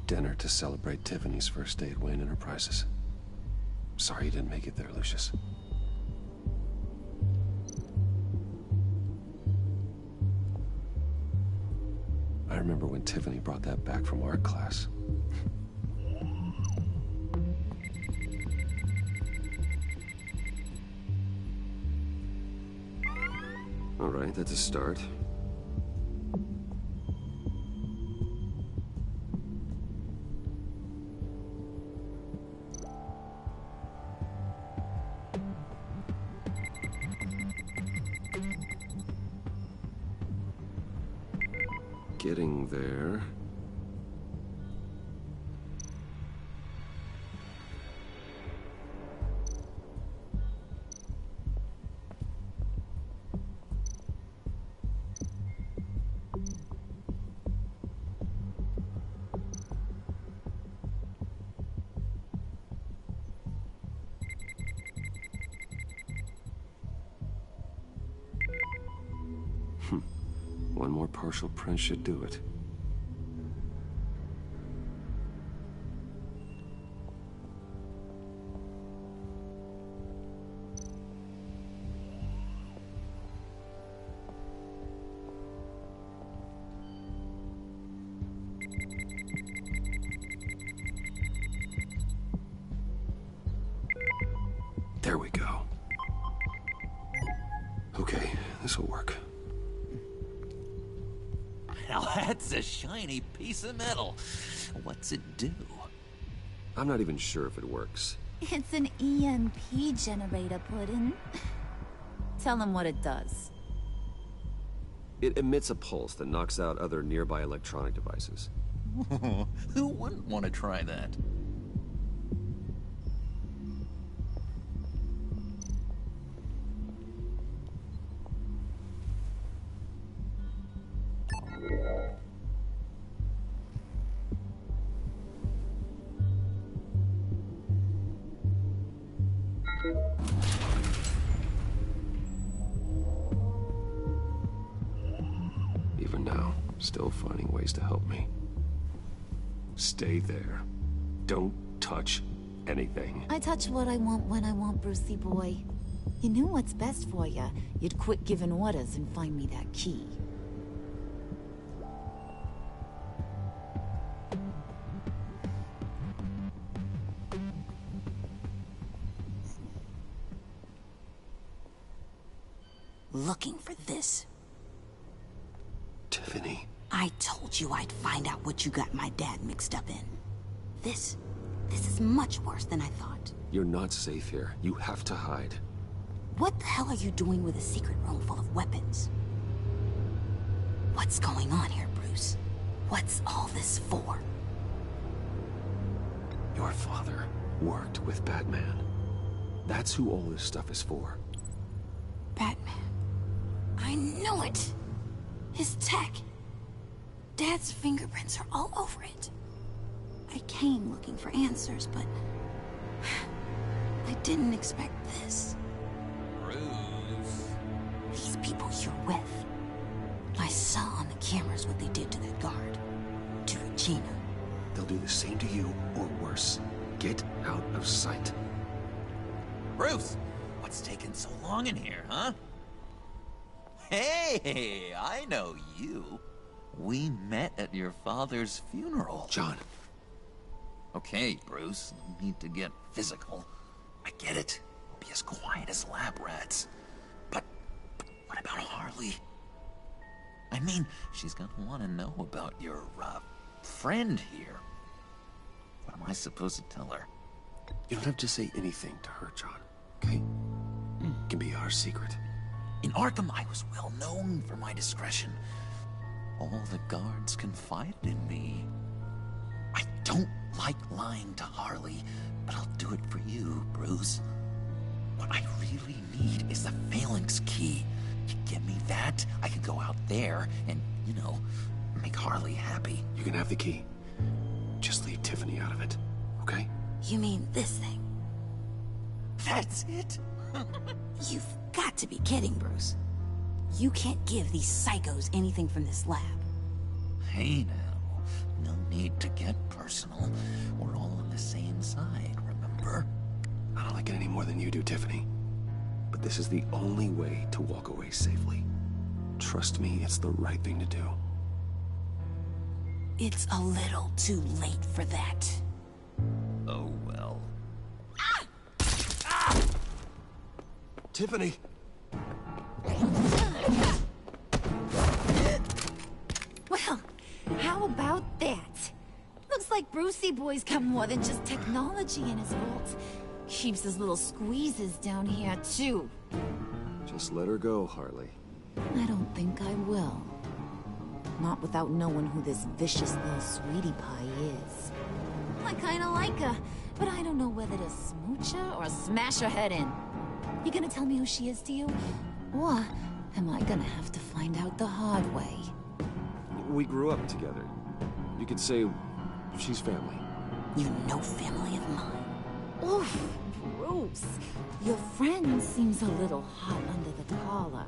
Dinner to celebrate Tiffany's first day at Wayne Enterprises. Sorry you didn't make it there, Lucius. I remember when Tiffany brought that back from art class. All right, that's a start. Getting there. One more partial print should do it. There we go. Okay, this will work. Now that's a shiny piece of metal. What's it do? I'm not even sure if it works. It's an EMP generator, Puddin'. Tell them what it does. It emits a pulse that knocks out other nearby electronic devices. Who wouldn't want to try that? Even now, still finding ways to help me. Stay there. Don't touch anything. I touch what I want when I want, Brucey boy. You knew what's best for you. You'd quit giving orders and find me that key. Looking for this. Tiffany. I told you I'd find out what you got my dad mixed up in. This is much worse than I thought. You're not safe here. You have to hide. What the hell are you doing with a secret room full of weapons? What's going on here, Bruce? What's all this for? Your father worked with Batman. That's who all this stuff is for. Batman. I knew it! His tech. Dad's fingerprints are all over it. I came looking for answers, but I didn't expect this. Bruce. These people you're with. I saw on the cameras what they did to that guard. To Regina. They'll do the same to you, or worse. Get out of sight. Bruce, what's taking so long in here, huh? Hey, I know you. We met at your father's funeral. John. Okay, Bruce, no need to get physical. I get it. We'll be as quiet as lab rats. But what about Harley? I mean, she's gonna want to know about your, friend here. What am I supposed to tell her? You don't have to say anything to her, John, okay? It can be our secret. In Arkham, I was well known for my discretion. All the guards confided in me. I don't like lying to Harley, but I'll do it for you, Bruce. What I really need is the Phalanx key. You give me that, I can go out there and, you know, make Harley happy. You can have the key. Just leave Tiffany out of it, okay? You mean this thing? That's it? You've got to be kidding, Bruce. You can't give these psychos anything from this lab. Hey now, no need to get personal. We're all on the same side, remember? I don't like it any more than you do, Tiffany. But this is the only way to walk away safely. Trust me, it's the right thing to do. It's a little too late for that. Oh well. Tiffany! Well, how about that? Looks like Brucey Boy's got more than just technology in his vault. Keeps his little squeezes down here, too. Just let her go, Harley. I don't think I will. Not without knowing who this vicious little sweetie pie is. I kinda like her, but I don't know whether to smooch her or smash her head in. You gonna tell me who she is to you? Or am I gonna have to find out the hard way? We grew up together. You could say she's family. You're no family of mine. Oof, Bruce. Your friend seems a little hot under the collar.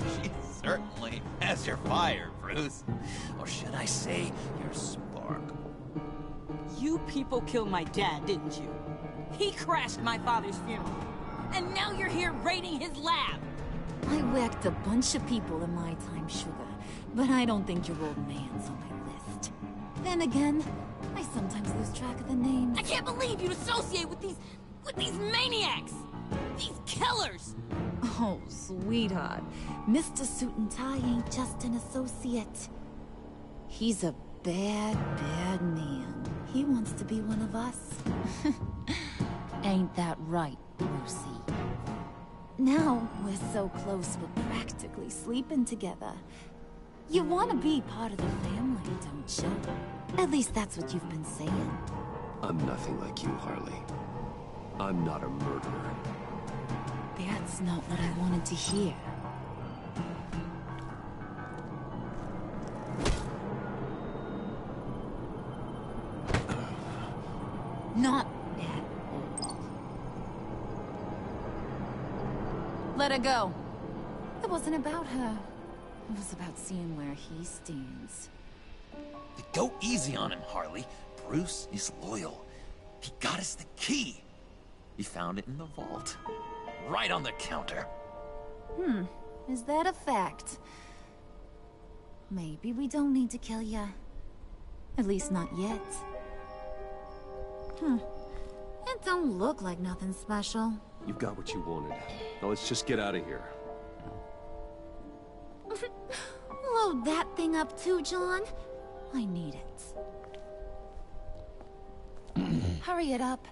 She certainly has your fire, Bruce. Or should I say, your spark. You people killed my dad, didn't you? He crashed my father's funeral. And now you're here raiding his lab. I whacked a bunch of people in my time, Sugar. But I don't think your old man's on my list. Then again, I sometimes lose track of the names. I can't believe you'd associate with these maniacs! These killers! Oh, sweetheart. Mr. Suit and Tie ain't just an associate. He's a bad, bad man. He wants to be one of us. Ain't that right, Brucey? Now we're so close we're practically sleeping together. You want to be part of the family, don't you? At least that's what you've been saying. I'm nothing like you, Harley. I'm not a murderer. That's not what I wanted to hear. Not at all. Let her go. It wasn't about her. It was about seeing where he stands. Go easy on him, Harley. Bruce is loyal. He got us the key. He found it in the vault. Right on the counter. Is that a fact? Maybe we don't need to kill ya. At least not yet. It don't look like nothing special. You've got what you wanted. Now let's just get out of here. Load that thing up too, John. I need it. Hurry it up.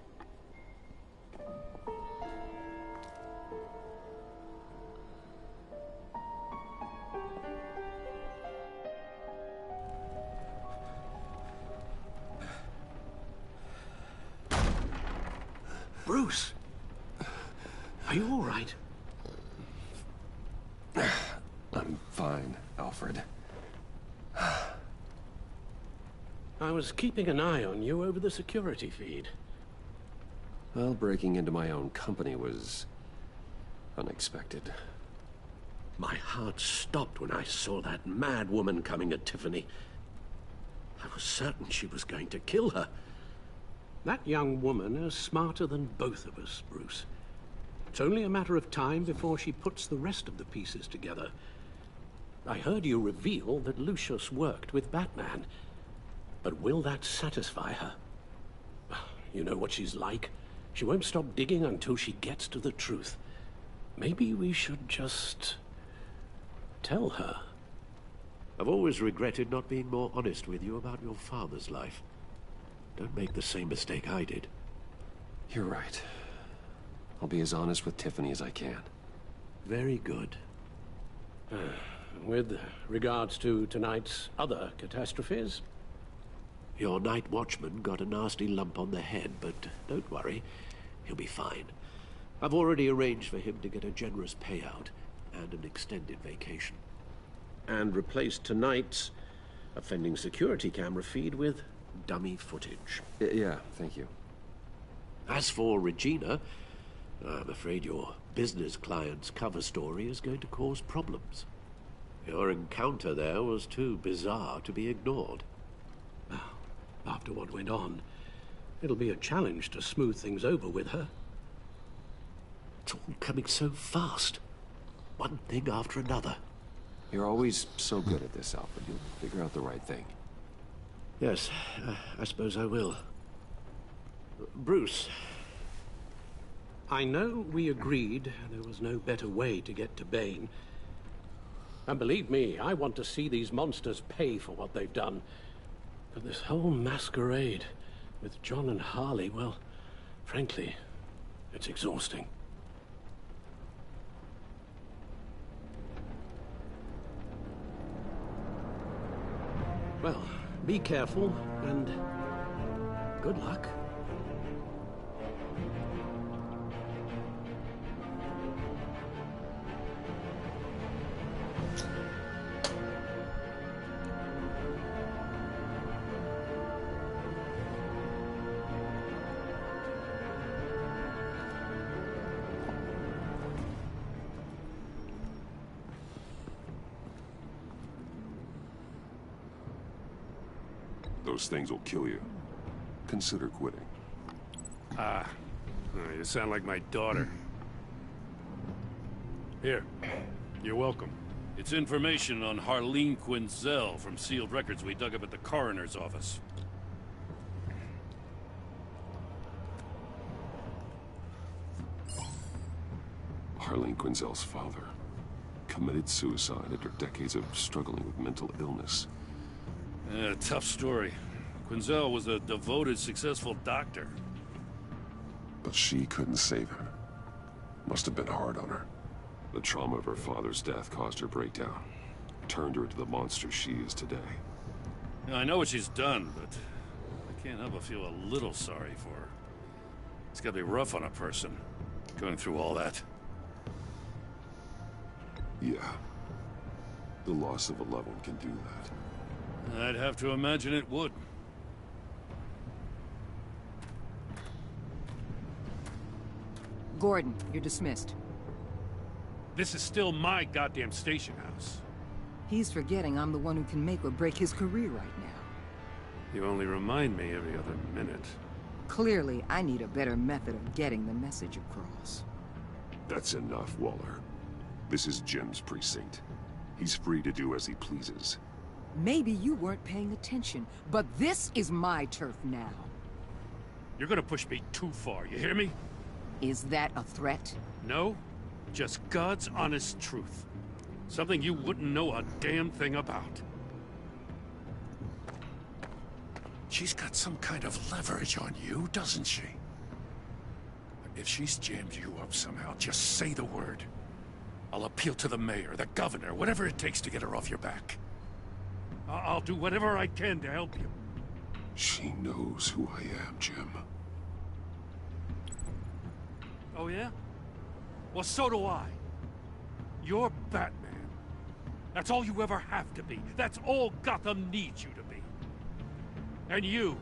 Bruce! Are you all right? I'm fine, Alfred. I was keeping an eye on you over the security feed. Well, breaking into my own company was unexpected. My heart stopped when I saw that mad woman coming at Tiffany. I was certain she was going to kill her. That young woman is smarter than both of us, Bruce. It's only a matter of time before she puts the rest of the pieces together. I heard you reveal that Lucius worked with Batman. But will that satisfy her? You know what she's like. She won't stop digging until she gets to the truth. Maybe we should just tell her. I've always regretted not being more honest with you about your father's life. Don't make the same mistake I did. You're right. I'll be as honest with Tiffany as I can. Very good. With regards to tonight's other catastrophes? Your night watchman got a nasty lump on the head, but don't worry. He'll be fine. I've already arranged for him to get a generous payout and an extended vacation. And replaced tonight's offending security camera feed with dummy footage. Yeah, thank you. As for Regina, I'm afraid your business client's cover story is going to cause problems. Your encounter there was too bizarre to be ignored. After what went on, it'll be a challenge to smooth things over with her. It's all coming so fast. One thing after another. You're always so good at this, Alfred. You'll figure out the right thing. Yes, I suppose I will. Bruce, I know we agreed there was no better way to get to Bane. And believe me, I want to see these monsters pay for what they've done. But this whole masquerade with John and Harley, well, frankly, it's exhausting. Well, be careful, and good luck. Those things will kill you. Consider quitting. You sound like my daughter. Here, you're welcome. It's information on Harleen Quinzel from sealed records we dug up at the coroner's office. Harleen Quinzel's father committed suicide after decades of struggling with mental illness. Yeah, tough story. Quinzel was a devoted, successful doctor. But she couldn't save him. Must have been hard on her. The trauma of her father's death caused her breakdown. Turned her into the monster she is today. Yeah, I know what she's done, but I can't help but feel a little sorry for her. It's gotta be rough on a person, going through all that. Yeah. The loss of a loved one can do that. I'd have to imagine it would. Gordon, you're dismissed. This is still my goddamn station house. He's forgetting I'm the one who can make or break his career right now. You only remind me every other minute. Clearly, I need a better method of getting the message across. That's enough, Waller. This is Jim's precinct. He's free to do as he pleases. Maybe you weren't paying attention, but this is my turf now. You're gonna push me too far, you hear me? Is that a threat? No, just God's honest truth. Something you wouldn't know a damn thing about. She's got some kind of leverage on you, doesn't she? If she's jammed you up somehow, just say the word. I'll appeal to the mayor, the governor, whatever it takes to get her off your back. I'll do whatever I can to help you. She knows who I am, Jim. Oh, yeah? Well, so do I. You're Batman. That's all you ever have to be. That's all Gotham needs you to be. And you,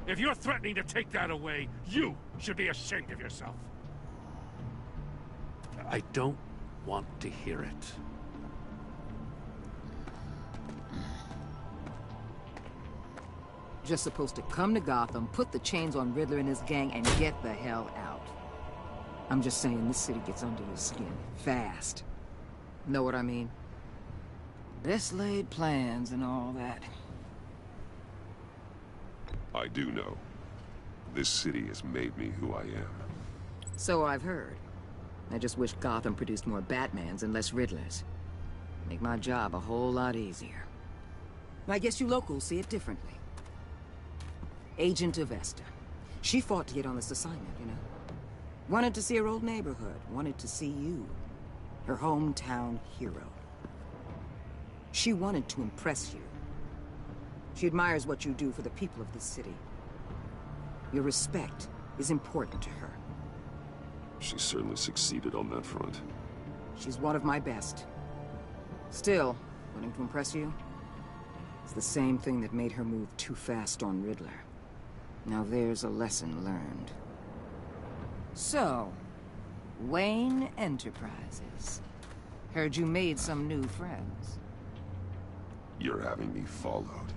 if you're threatening to take that away, you should be ashamed of yourself. I don't want to hear it. Just supposed to come to Gotham, put the chains on Riddler and his gang, and get the hell out. I'm just saying, this city gets under your skin. Fast. Know what I mean? Best laid plans and all that. I do know. This city has made me who I am. So I've heard. I just wish Gotham produced more Batmans and less Riddlers. Make my job a whole lot easier. I guess you locals see it differently. Agent Avesta. She fought to get on this assignment, you know? Wanted to see her old neighborhood. Wanted to see you. Her hometown hero. She wanted to impress you. She admires what you do for the people of this city. Your respect is important to her. She certainly succeeded on that front. She's one of my best. Still, wanting to impress you? It's the same thing that made her move too fast on Riddler. Now there's a lesson learned. So, Wayne Enterprises. Heard you made some new friends. You're having me followed.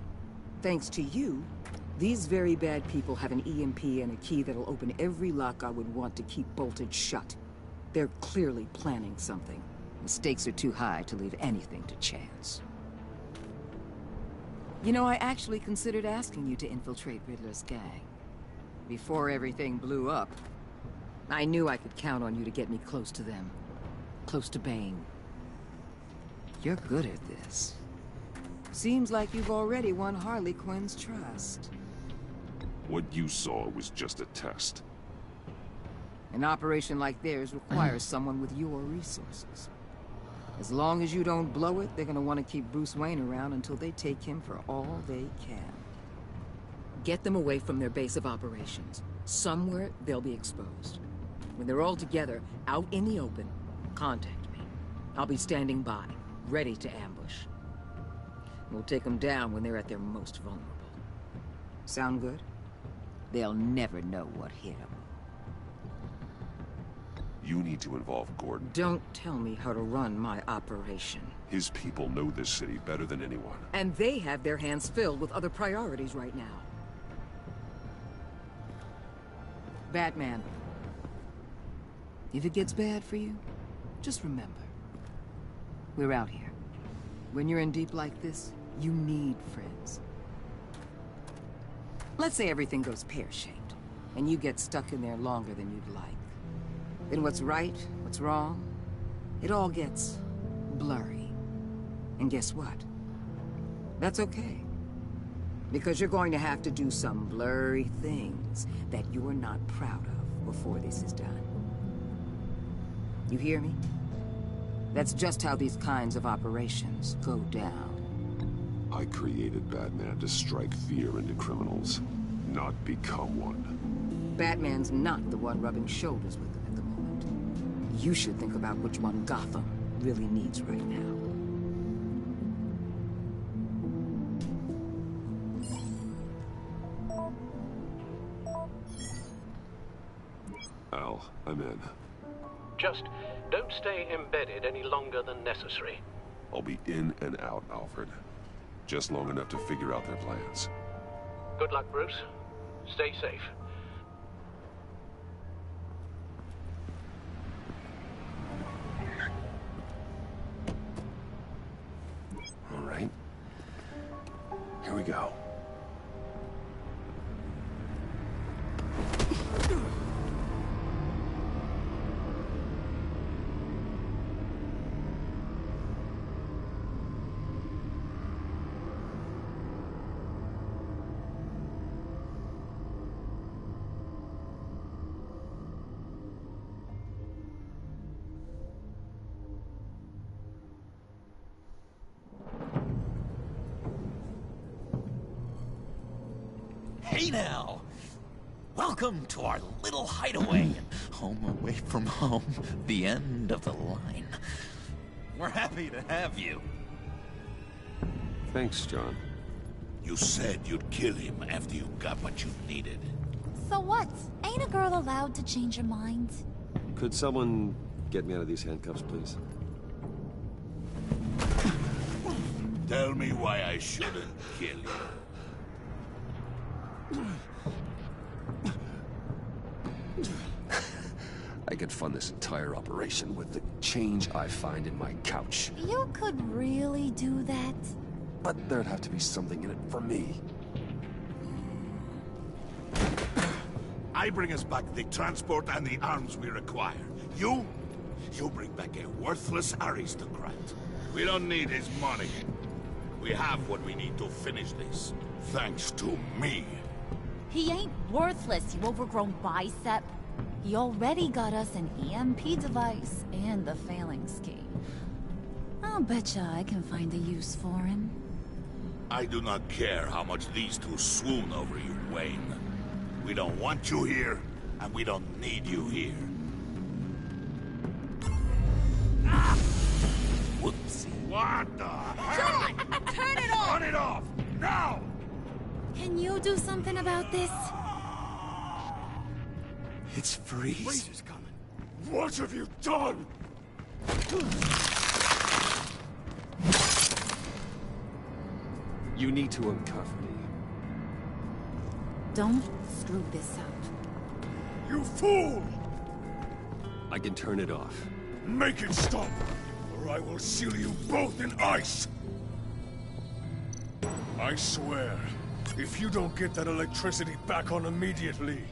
Thanks to you, these very bad people have an EMP and a key that'll open every lock I would want to keep bolted shut. They're clearly planning something. The stakes are too high to leave anything to chance. You know, I actually considered asking you to infiltrate Riddler's gang. Before everything blew up, I knew I could count on you to get me close to them. Close to Bane. You're good at this. Seems like you've already won Harley Quinn's trust. What you saw was just a test. An operation like theirs requires someone with your resources. As long as you don't blow it, they're gonna want to keep Bruce Wayne around until they take him for all they can. Get them away from their base of operations. Somewhere they'll be exposed. When they're all together, out in the open, contact me. I'll be standing by, ready to ambush. We'll take them down when they're at their most vulnerable. Sound good? They'll never know what hit them. You need to involve Gordon. Don't tell me how to run my operation. His people know this city better than anyone. And they have their hands filled with other priorities right now. Batman. If it gets bad for you, just remember. We're out here. When you're in deep like this, you need friends. Let's say everything goes pear-shaped, and you get stuck in there longer than you'd like. Then what's right, what's wrong, it all gets blurry. And guess what? That's okay. Because you're going to have to do some blurry things that you're not proud of before this is done. You hear me? That's just how these kinds of operations go down. I created Batman to strike fear into criminals, not become one. Batman's not the one rubbing shoulders with them at the moment. You should think about which one Gotham really needs right now. Al, I'm in. Just don't stay embedded any longer than necessary. I'll be in and out, Alfred. Just long enough to figure out their plans. Good luck, Bruce. Stay safe. All right. Here we go. Hey now! Welcome to our little hideaway. Home away from home. The end of the line. We're happy to have you. Thanks, John. You said you'd kill him after you got what you needed. So what? Ain't a girl allowed to change her mind? Could someone get me out of these handcuffs, please? Tell me why I shouldn't kill you. I could fund this entire operation with the change I find in my couch. You could really do that? But there'd have to be something in it for me. I bring us back the transport and the arms we require. You bring back a worthless aristocrat. We don't need his money. We have what we need to finish this. Thanks to me. He ain't worthless, you overgrown bicep. He already got us an EMP device and the phalanx key. I'll betcha I can find a use for him. I do not care how much these two swoon over you, Wayne. We don't want you here, and we don't need you here. Ah! Whoopsie. What the hell? John! Turn it off! Turn it off! Now! Can you do something about this? It's Freeze. Freeze is coming. What have you done? You need to uncuff me. Don't screw this up. You fool! I can turn it off. Make it stop, or I will seal you both in ice! I swear, if you don't get that electricity back on immediately,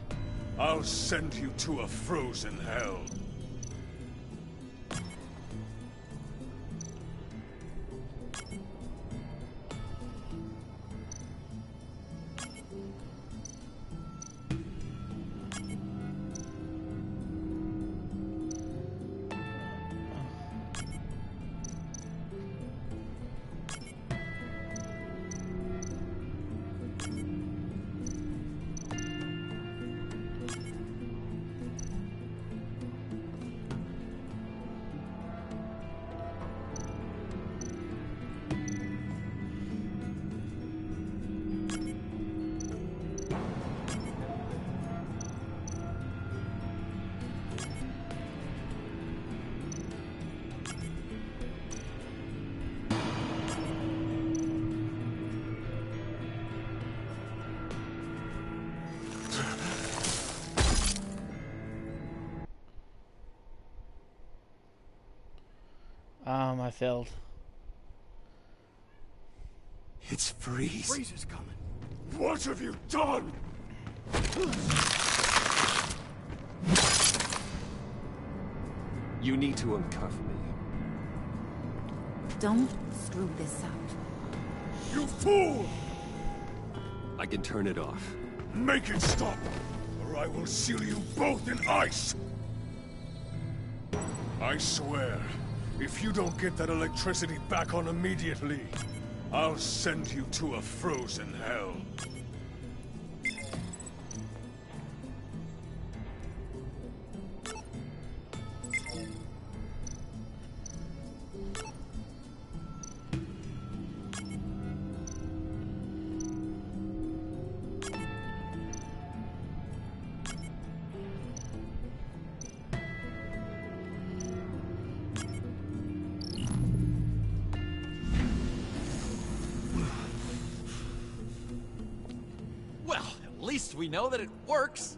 I'll send you to a frozen hell. I failed. It's Freeze. Freeze is coming. What have you done? You need to uncuff me. Don't screw this up. You fool! I can turn it off. Make it stop, or I will seal you both in ice! I swear, if you don't get that electricity back on immediately, I'll send you to a frozen hell. At least we know that it works.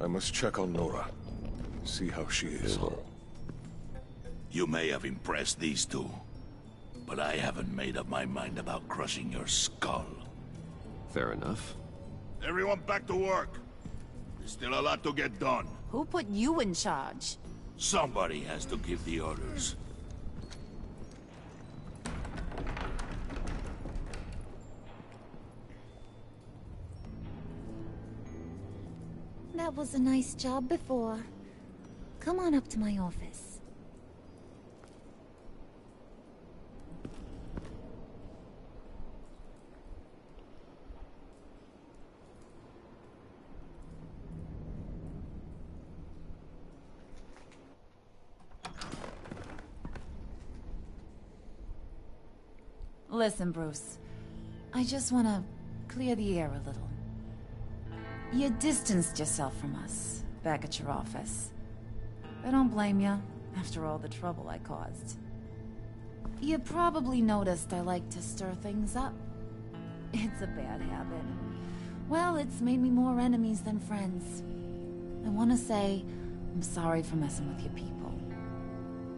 I must check on Nora. See how she is. You may have impressed these two, but I haven't made up my mind about crushing your skull. Fair enough. Everyone back to work. There's still a lot to get done. Who put you in charge? Somebody has to give the orders. That was a nice job before. Come on up to my office. Listen, Bruce. I just want to clear the air a little. You distanced yourself from us, back at your office. I don't blame you, after all the trouble I caused. You probably noticed I like to stir things up It's a bad habit. Well, it's made me more enemies than friends. I want to say I'm sorry for messing with your people.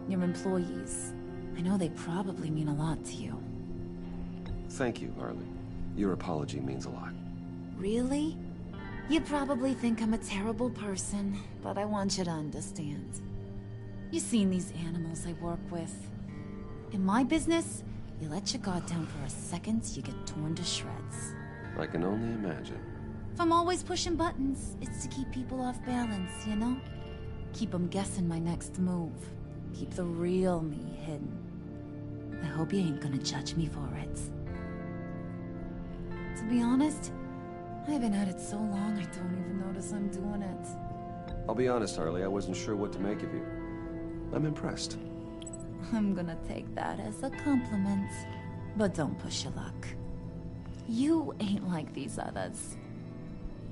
Your employees. I know they probably mean a lot to you. Thank you, Harley. Your apology means a lot. Really? You probably think I'm a terrible person, but I want you to understand. You've seen these animals I work with. In my business, you let your guard down for a second, you get torn to shreds. I can only imagine. If I'm always pushing buttons, it's to keep people off balance, you know? Keep them guessing my next move. Keep the real me hidden. I hope you ain't gonna judge me for it. To be honest, I've been at it so long I don't even notice I'm doing it. I'll be honest, Harley, I wasn't sure what to make of you. I'm impressed. I'm gonna take that as a compliment. But don't push your luck. You ain't like these others.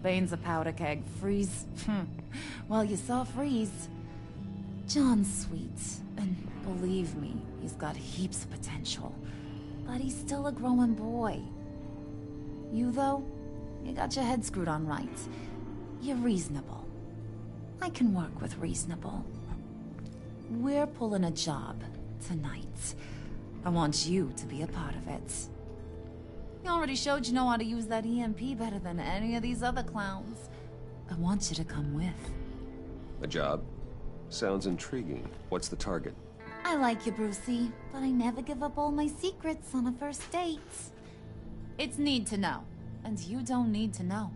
Bane's a powder keg. Freeze. Well, you saw Freeze. John's sweet. And believe me, he's got heaps of potential. But he's still a growing boy. You, though, you got your head screwed on right. You're reasonable. I can work with reasonable. We're pulling a job tonight. I want you to be a part of it. You already showed you know how to use that EMP better than any of these other clowns. I want you to come with. A job? Sounds intriguing. What's the target? I like you, Brucey, but I never give up all my secrets on a first date. It's need to know, and you don't need to know.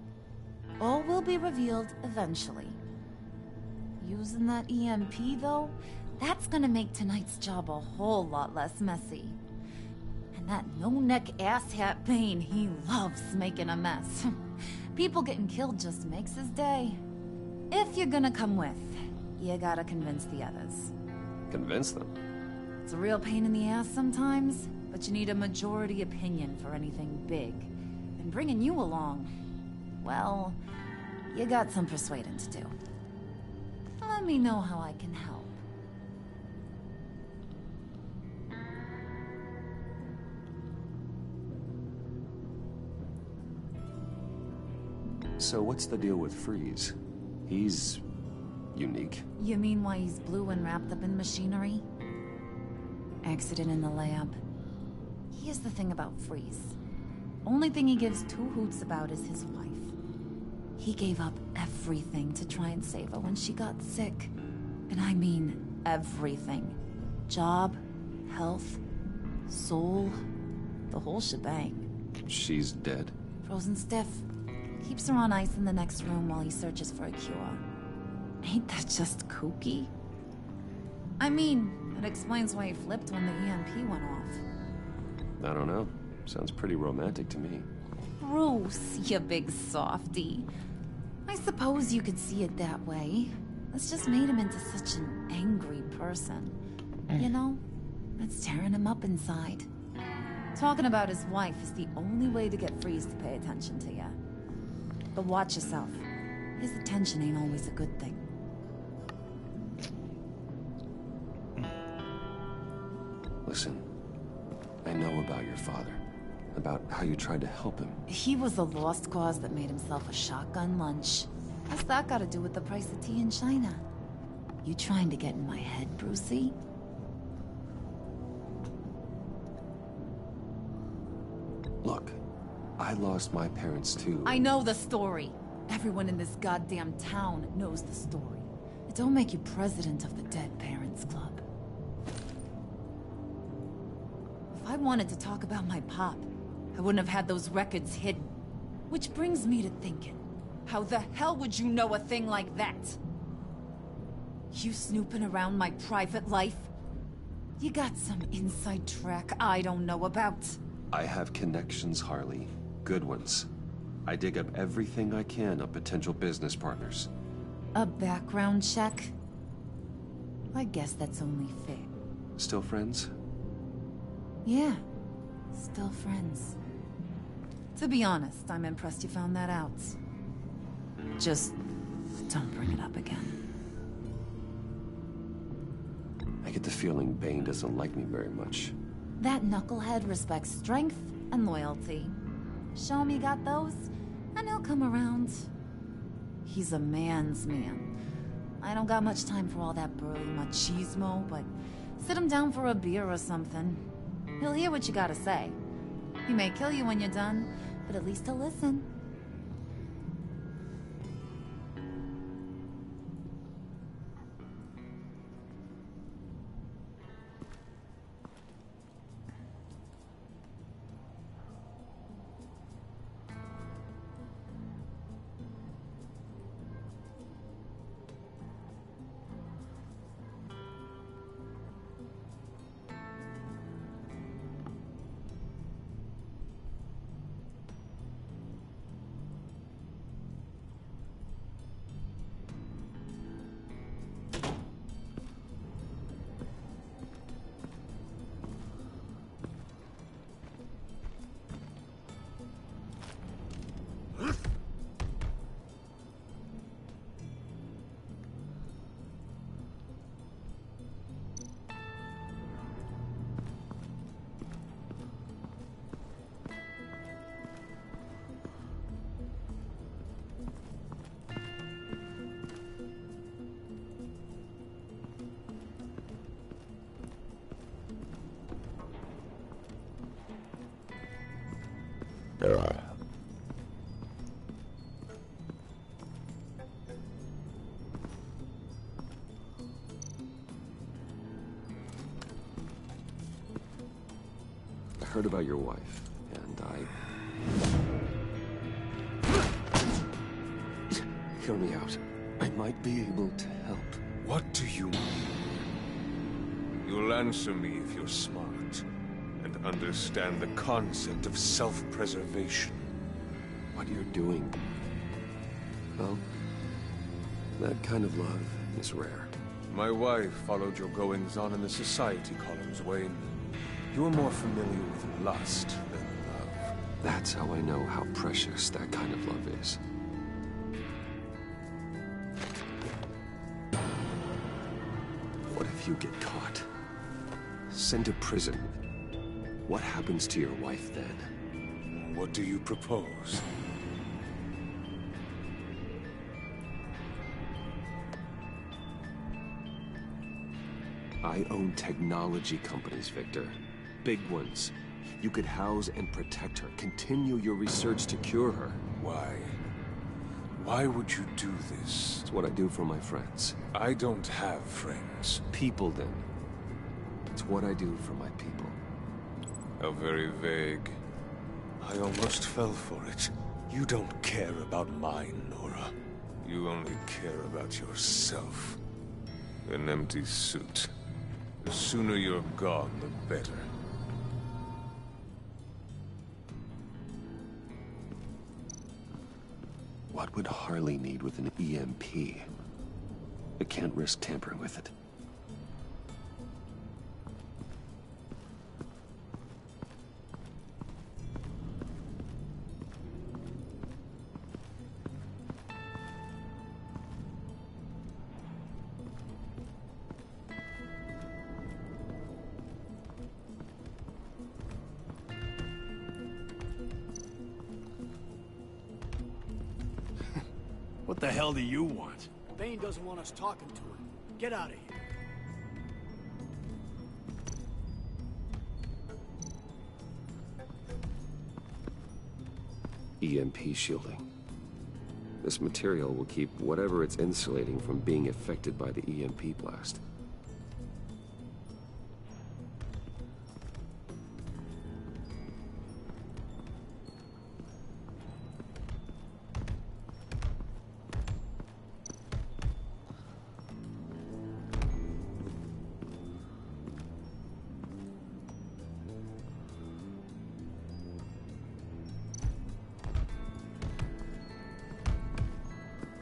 All will be revealed eventually. Using that EMP, though, that's gonna make tonight's job a whole lot less messy. And that no-neck asshat Bane, he loves making a mess. People getting killed just makes his day. If you're gonna come with, you gotta convince the others. Convince them? It's a real pain in the ass sometimes, but you need a majority opinion for anything big. And bringing you along, well, you got some persuading to do. Let me know how I can help. So what's the deal with Freeze? He's... unique. You mean why he's blue and wrapped up in machinery? Accident in the lab. Here's the thing about Freeze. Only thing he gives two hoots about is his wife. He gave up everything to try and save her when she got sick. And I mean everything. Job, health, soul, the whole shebang. She's dead? Frozen stiff. Keeps her on ice in the next room while he searches for a cure. Ain't that just kooky? I mean, it explains why he flipped when the EMP went off. I don't know. Sounds pretty romantic to me. Bruce, you big softy. I suppose you could see it that way. It's just made him into such an angry person. You know? It's tearing him up inside. Talking about his wife is the only way to get Freeze to pay attention to you. But watch yourself. His attention ain't always a good thing. Listen, I know about your father. About how you tried to help him. He was a lost cause that made himself a shotgun lunch. What's that got to do with the price of tea in China? You trying to get in my head, Brucey? Look, I lost my parents too. I know the story. Everyone in this goddamn town knows the story. It don't make you president of the Dead Parents Club. If I wanted to talk about my pop, I wouldn't have had those records hidden. Which brings me to thinking, how the hell would you know a thing like that? You snooping around my private life? You got some inside track I don't know about. I have connections, Harley. Good ones. I dig up everything I can of potential business partners. A background check? I guess that's only fair. Still friends? Yeah, still friends. To be honest, I'm impressed you found that out. Just don't bring it up again. I get the feeling Bane doesn't like me very much. That knucklehead respects strength and loyalty. Show me got those, and he'll come around. He's a man's man. I don't got much time for all that burly machismo, but sit him down for a beer or something. He'll hear what you gotta say. He may kill you when you're done, but at least he'll listen. I heard about your wife, and Hear me out. I might be able to help. What do you mean? You'll answer me if you're smart, and understand the concept of self-preservation. What you're doing... well, that kind of love is rare. My wife followed your goings-on in the society columns, Wayne. You're more familiar with lust than love. That's how I know how precious that kind of love is. What if you get caught? Sent to prison? What happens to your wife then? What do you propose? I own technology companies, Victor. Big ones. You could house and protect her, continue your research to cure her. Why? Why would you do this? It's what I do for my friends. I don't have friends. People, then. It's what I do for my people. How very vague. I almost fell for it. You don't care about mine, Nora. You only care about yourself. An empty suit. The sooner you're gone, the better. What would Harley need with an EMP? I can't risk tampering with it. What the hell do you want? Bane doesn't want us talking to him. Get out of here. EMP shielding. This material will keep whatever it's insulating from being affected by the EMP blast.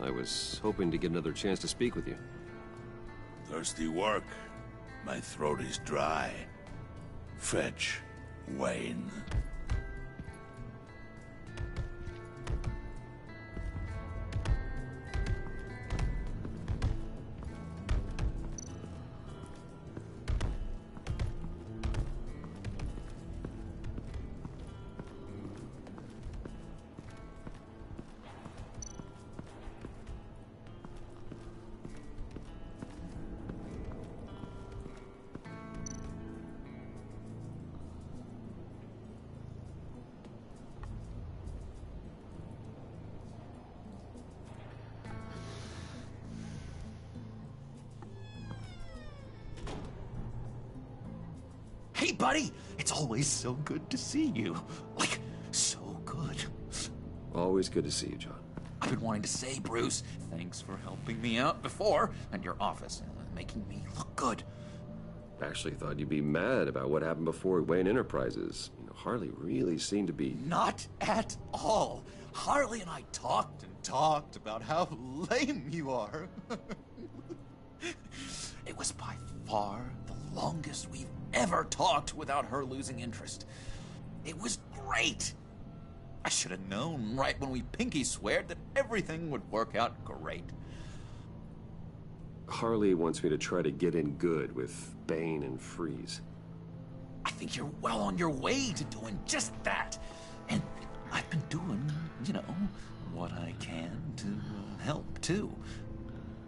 I was hoping to get another chance to speak with you. Thirsty work? My throat is dry. Fetch, Wayne. buddy. It's always so good to see you. Like, so good. Always good to see you, John. I've been wanting to say, Bruce, thanks for helping me out before at your office, making me look good. Actually thought you'd be mad about what happened before Wayne Enterprises. You know, Harley really seemed to be... Not at all. Harley and I talked and talked about how lame you are. It was by far the longest we've ever talked without her losing interest. It was great. I should have known right when we pinky sweared that everything would work out great. Harley wants me to try to get in good with Bane and Freeze. I think you're well on your way to doing just that. And I've been doing, you know, what I can to help, too.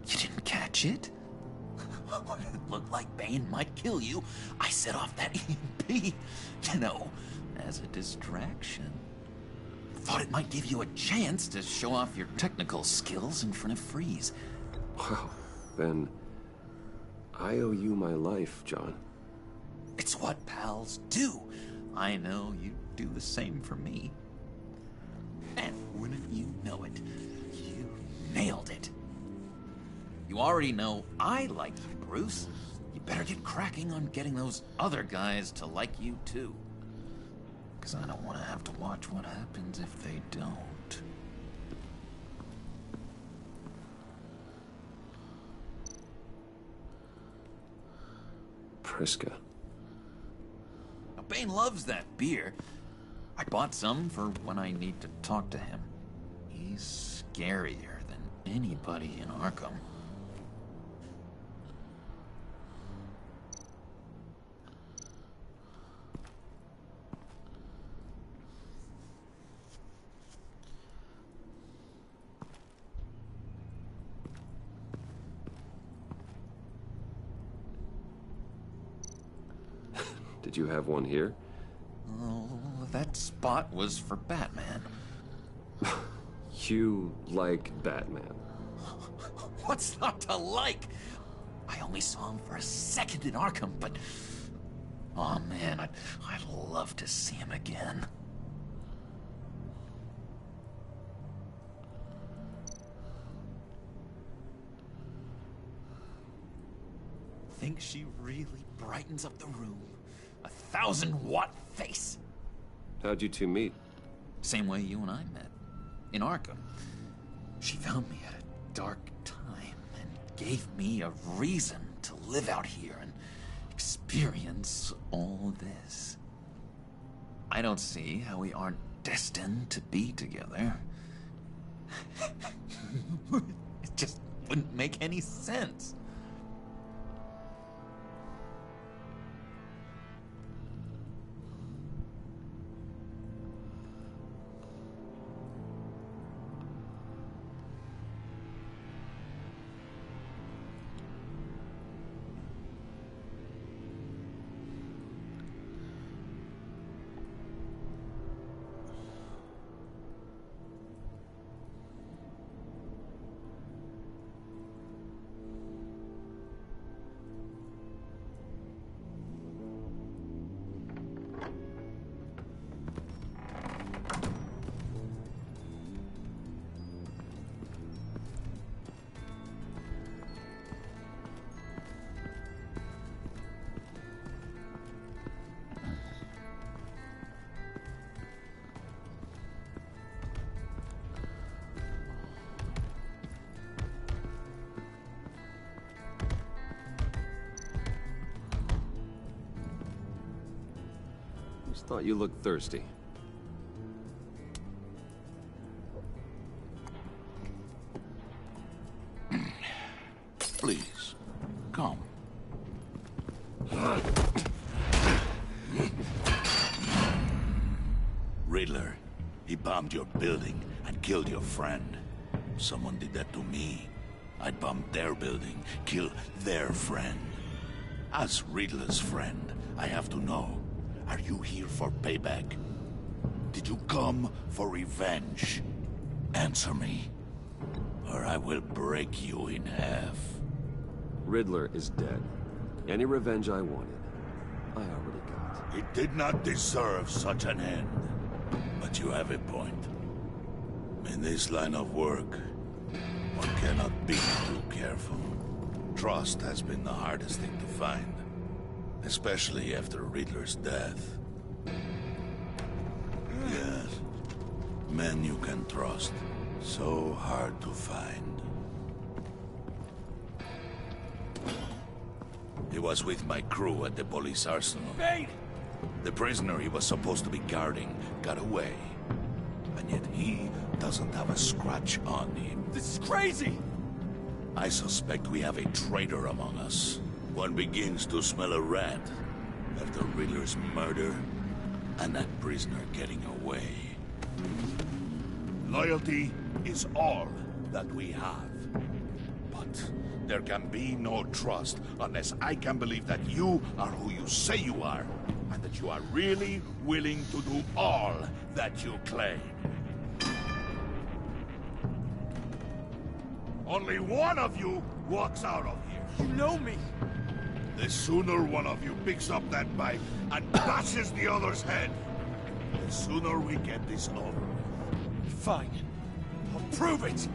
You didn't catch it? When it looked like Bane might kill you, I set off that EMP, you know, as a distraction. Thought it might give you a chance to show off your technical skills in front of Freeze. Well, then I owe you my life, John. It's what pals do. I know you do the same for me. And wouldn't you know it, you nailed it. You already know I like you, Bruce. You better get cracking on getting those other guys to like you, too. Because I don't want to have to watch what happens if they don't. Priska. Now, Bane loves that beer. I bought some for when I need to talk to him. He's scarier than anybody in Arkham. Did you have one here? Oh, that spot was for Batman. You like Batman? What's not to like? I only saw him for a second in Arkham, but... oh man, I'd love to see him again. Think she really brightens up the room. 1,000-watt face. How'd you two meet? Same way you and I met. In Arkham. She found me at a dark time and gave me a reason to live out here and experience all this. I don't see how we aren't destined to be together. It just wouldn't make any sense. Just thought you looked thirsty. Please, come. Riddler, he bombed your building and killed your friend. Someone did that to me. I'd bomb their building, kill their friend. As Riddler's friend, I have to know, are you here for payback? Did you come for revenge? Answer me, or I will break you in half. Riddler is dead. Any revenge I wanted, I already got. It did not deserve such an end. But you have a point. In this line of work, one cannot be too careful. Trust has been the hardest thing to find. Especially after Riddler's death. Yes. Men you can trust. So hard to find. He was with my crew at the police arsenal. Bait! The prisoner he was supposed to be guarding got away. And yet he doesn't have a scratch on him. This is crazy! I suspect we have a traitor among us. One begins to smell a rat after Riddler's murder and that prisoner getting away. Loyalty is all that we have. But there can be no trust unless I can believe that you are who you say you are, and that you are really willing to do all that you claim. Only one of you walks out of here. You know me. The sooner one of you picks up that bike and bashes the other's head, the sooner we get this over. Fine. I'll prove it!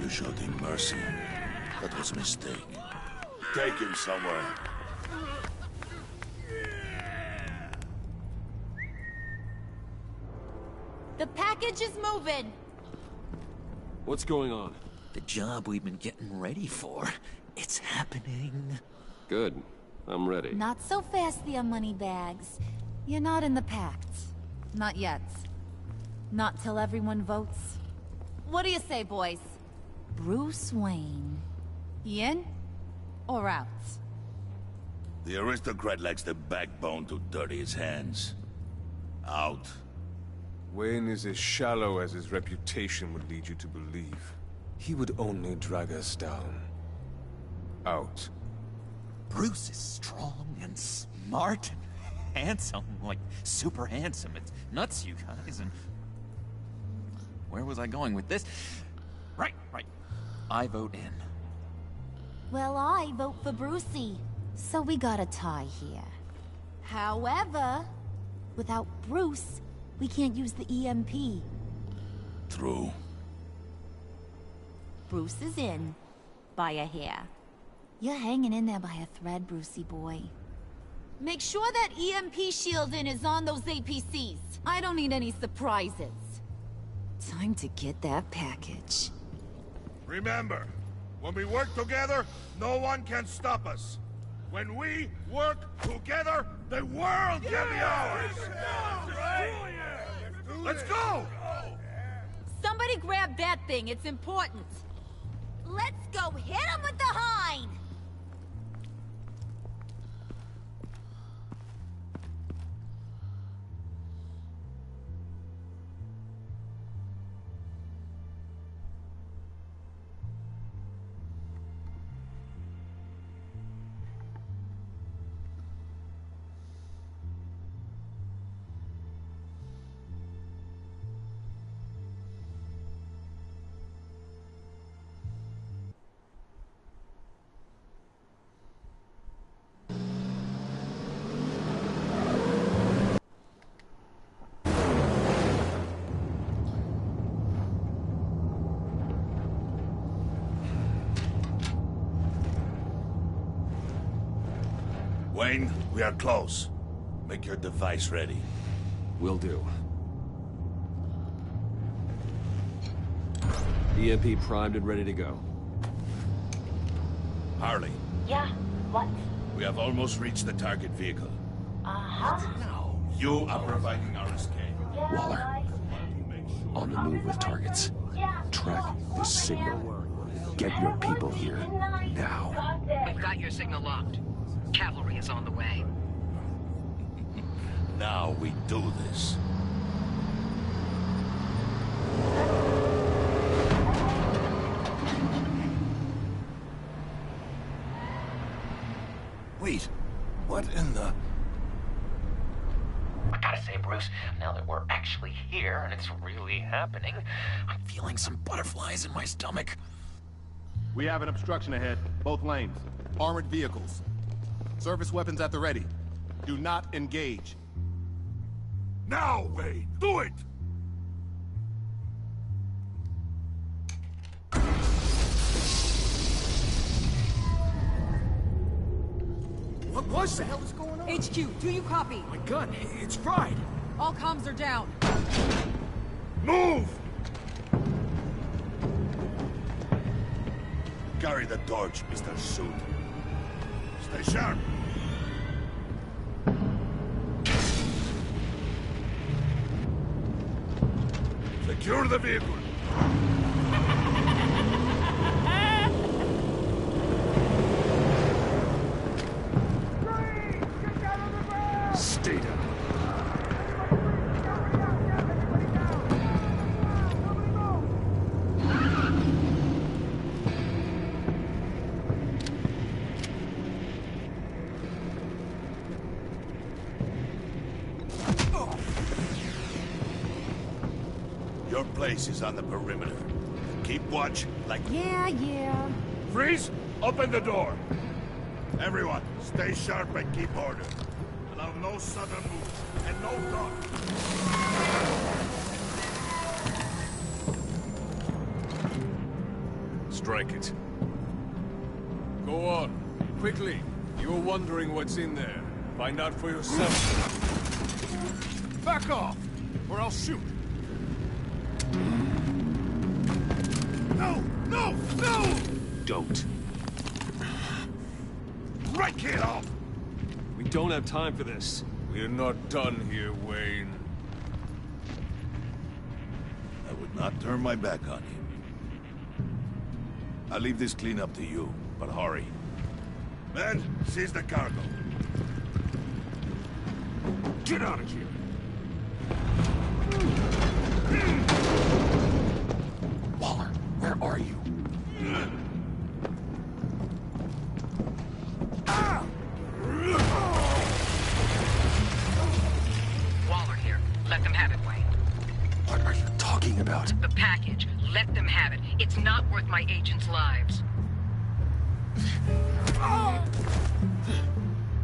You showed him mercy. That was a mistake. Take him somewhere. The package is moving. What's going on? The job we've been getting ready for. It's happening. Good. I'm ready. Not so fast there, Moneybags. You're not in the pact. Not yet. Not till everyone votes. What do you say, boys? Bruce Wayne. In or out? The aristocrat lacks the backbone to dirty his hands. Out. Wayne is as shallow as his reputation would lead you to believe. He would only drag us down. Out. Bruce is strong and smart and handsome, like super handsome. It's nuts, you guys, and... Where was I going with this? Right. I vote in. Well, I vote for Brucey. So we got a tie here. However, without Bruce, we can't use the EMP. True. Bruce is in. By a hair. You're hanging in there by a thread, Brucey boy. Make sure that EMP shielding is on those APCs. I don't need any surprises. Time to get that package. Remember, when we work together, no one can stop us. When we work together, the world can be ours! Let's go! Somebody grab that thing. It's important. Let's go hit him with the hind! Wayne, we are close. Make your device ready. Will do. EMP primed and ready to go. Harley. Yeah, what? We have almost reached the target vehicle. Uh-huh. Now, you are providing our escape. Waller. On the move with targets. Track this signal. Get your people here. Now. We've got your signal locked. Cavalry is on the way. Now we do this. Wait, what in the... I gotta say, Bruce, now that we're actually here and it's really happening, I'm feeling some butterflies in my stomach. We have an obstruction ahead, both lanes. Armored vehicles. Service weapons at the ready. Do not engage. Now, Wayne, do it! What was that? What the hell is going on? HQ, do you copy? My gun, it's fried. All comms are down. Move! Carry the torch, Mr. Suit. Stay sharp. Secure the vehicle. Stay down. Your place is on the perimeter. Keep watch like... Yeah. Freeze! Open the door! Everyone, stay sharp and keep order. Allow no sudden moves, and no talk. Strike it. Go on. Quickly. You were wondering what's in there. Find out for yourself. Back off, or I'll shoot. No! No! No! Don't. Right, kid off! We don't have time for this. We're not done here, Wayne. I would not turn my back on him. I'll leave this cleanup to you, but hurry. Men, seize the cargo. Get out of here! Waller, where are you? Waller here. Let them have it, Wayne. What are you talking about? The package. Let them have it. It's not worth my agents' lives.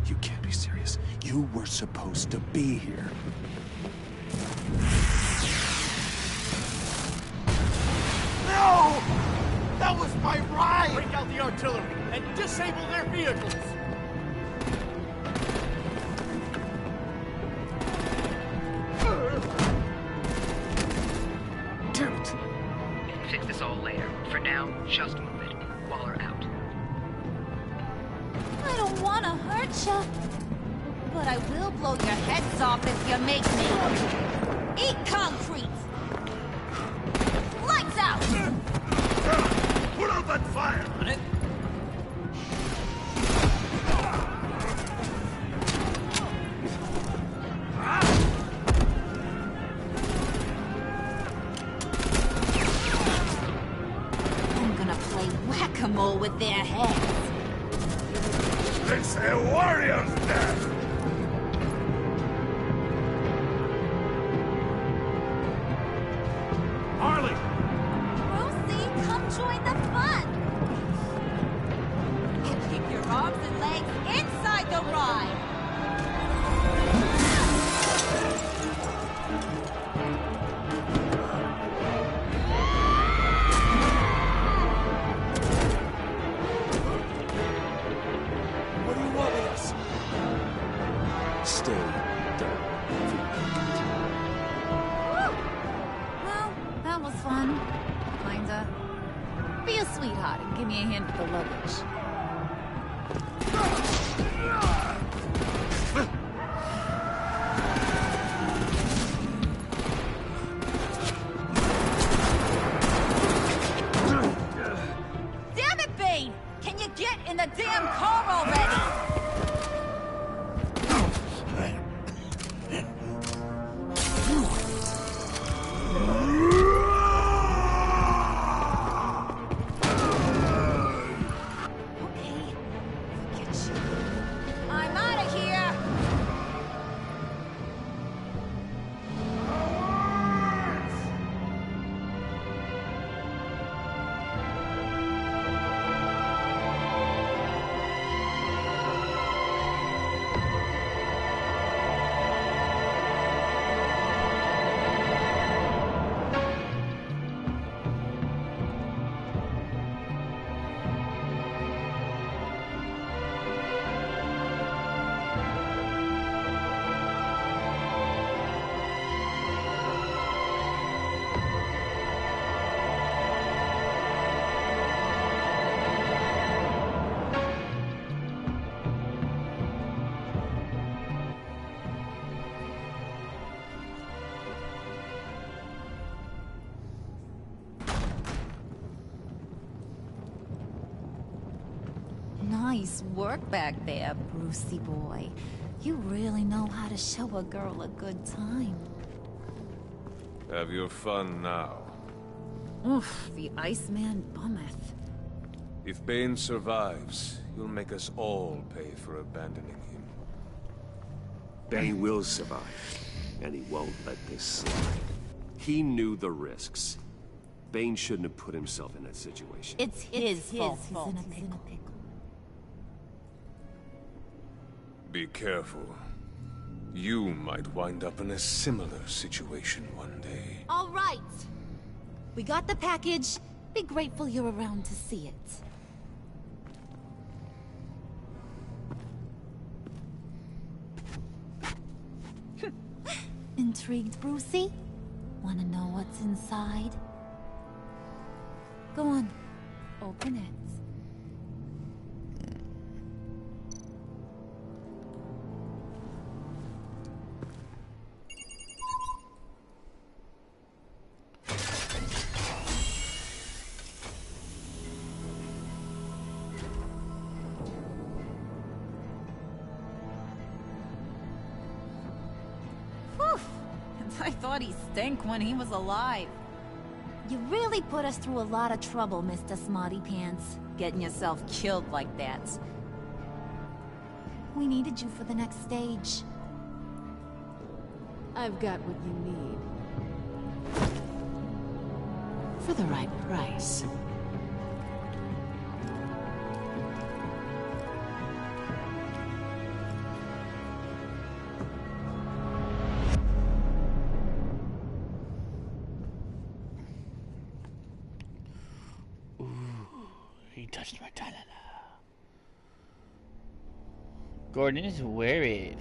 You can't be serious. You were supposed to be here. No! That was my ride! Break out the artillery and disable their vehicles! Damn it. Fix this all later. For now, just move it. Waller out. I don't want to hurt you, but I will blow your heads off if you make me. Eat concrete! Lights out! Put out that fire! On it. I'm gonna play whack-a-mole with their heads. It's a warrior's death! Harley! Rosie, come join the fun! Keep your arms and legs inside the ride! What do you want with us? Stay down. Woo! Well, that was fun. Kinda. Be a sweetheart and give me a hand with the luggage. Damn it, Bane! Can you get in the damn car already? Nice work back there, Brucey boy. You really know how to show a girl a good time. Have your fun now. Oof, the Iceman bummeth. If Bane survives, you'll make us all pay for abandoning him. Bane will survive, and he won't let this slide. He knew the risks. Bane shouldn't have put himself in that situation. It's his fault. He's in a pickle. Be careful. You might wind up in a similar situation one day. All right. We got the package. Be grateful you're around to see it. Intrigued, Brucey? Wanna know what's inside? Go on. Open it. I thought he stank when he was alive. You really put us through a lot of trouble, Mr. Smarty Pants. Getting yourself killed like that. We needed you for the next stage. I've got what you need. For the right price. He touched my ta-la-la. Gordon is worried.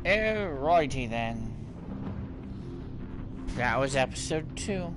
Alrighty then. That was episode 2.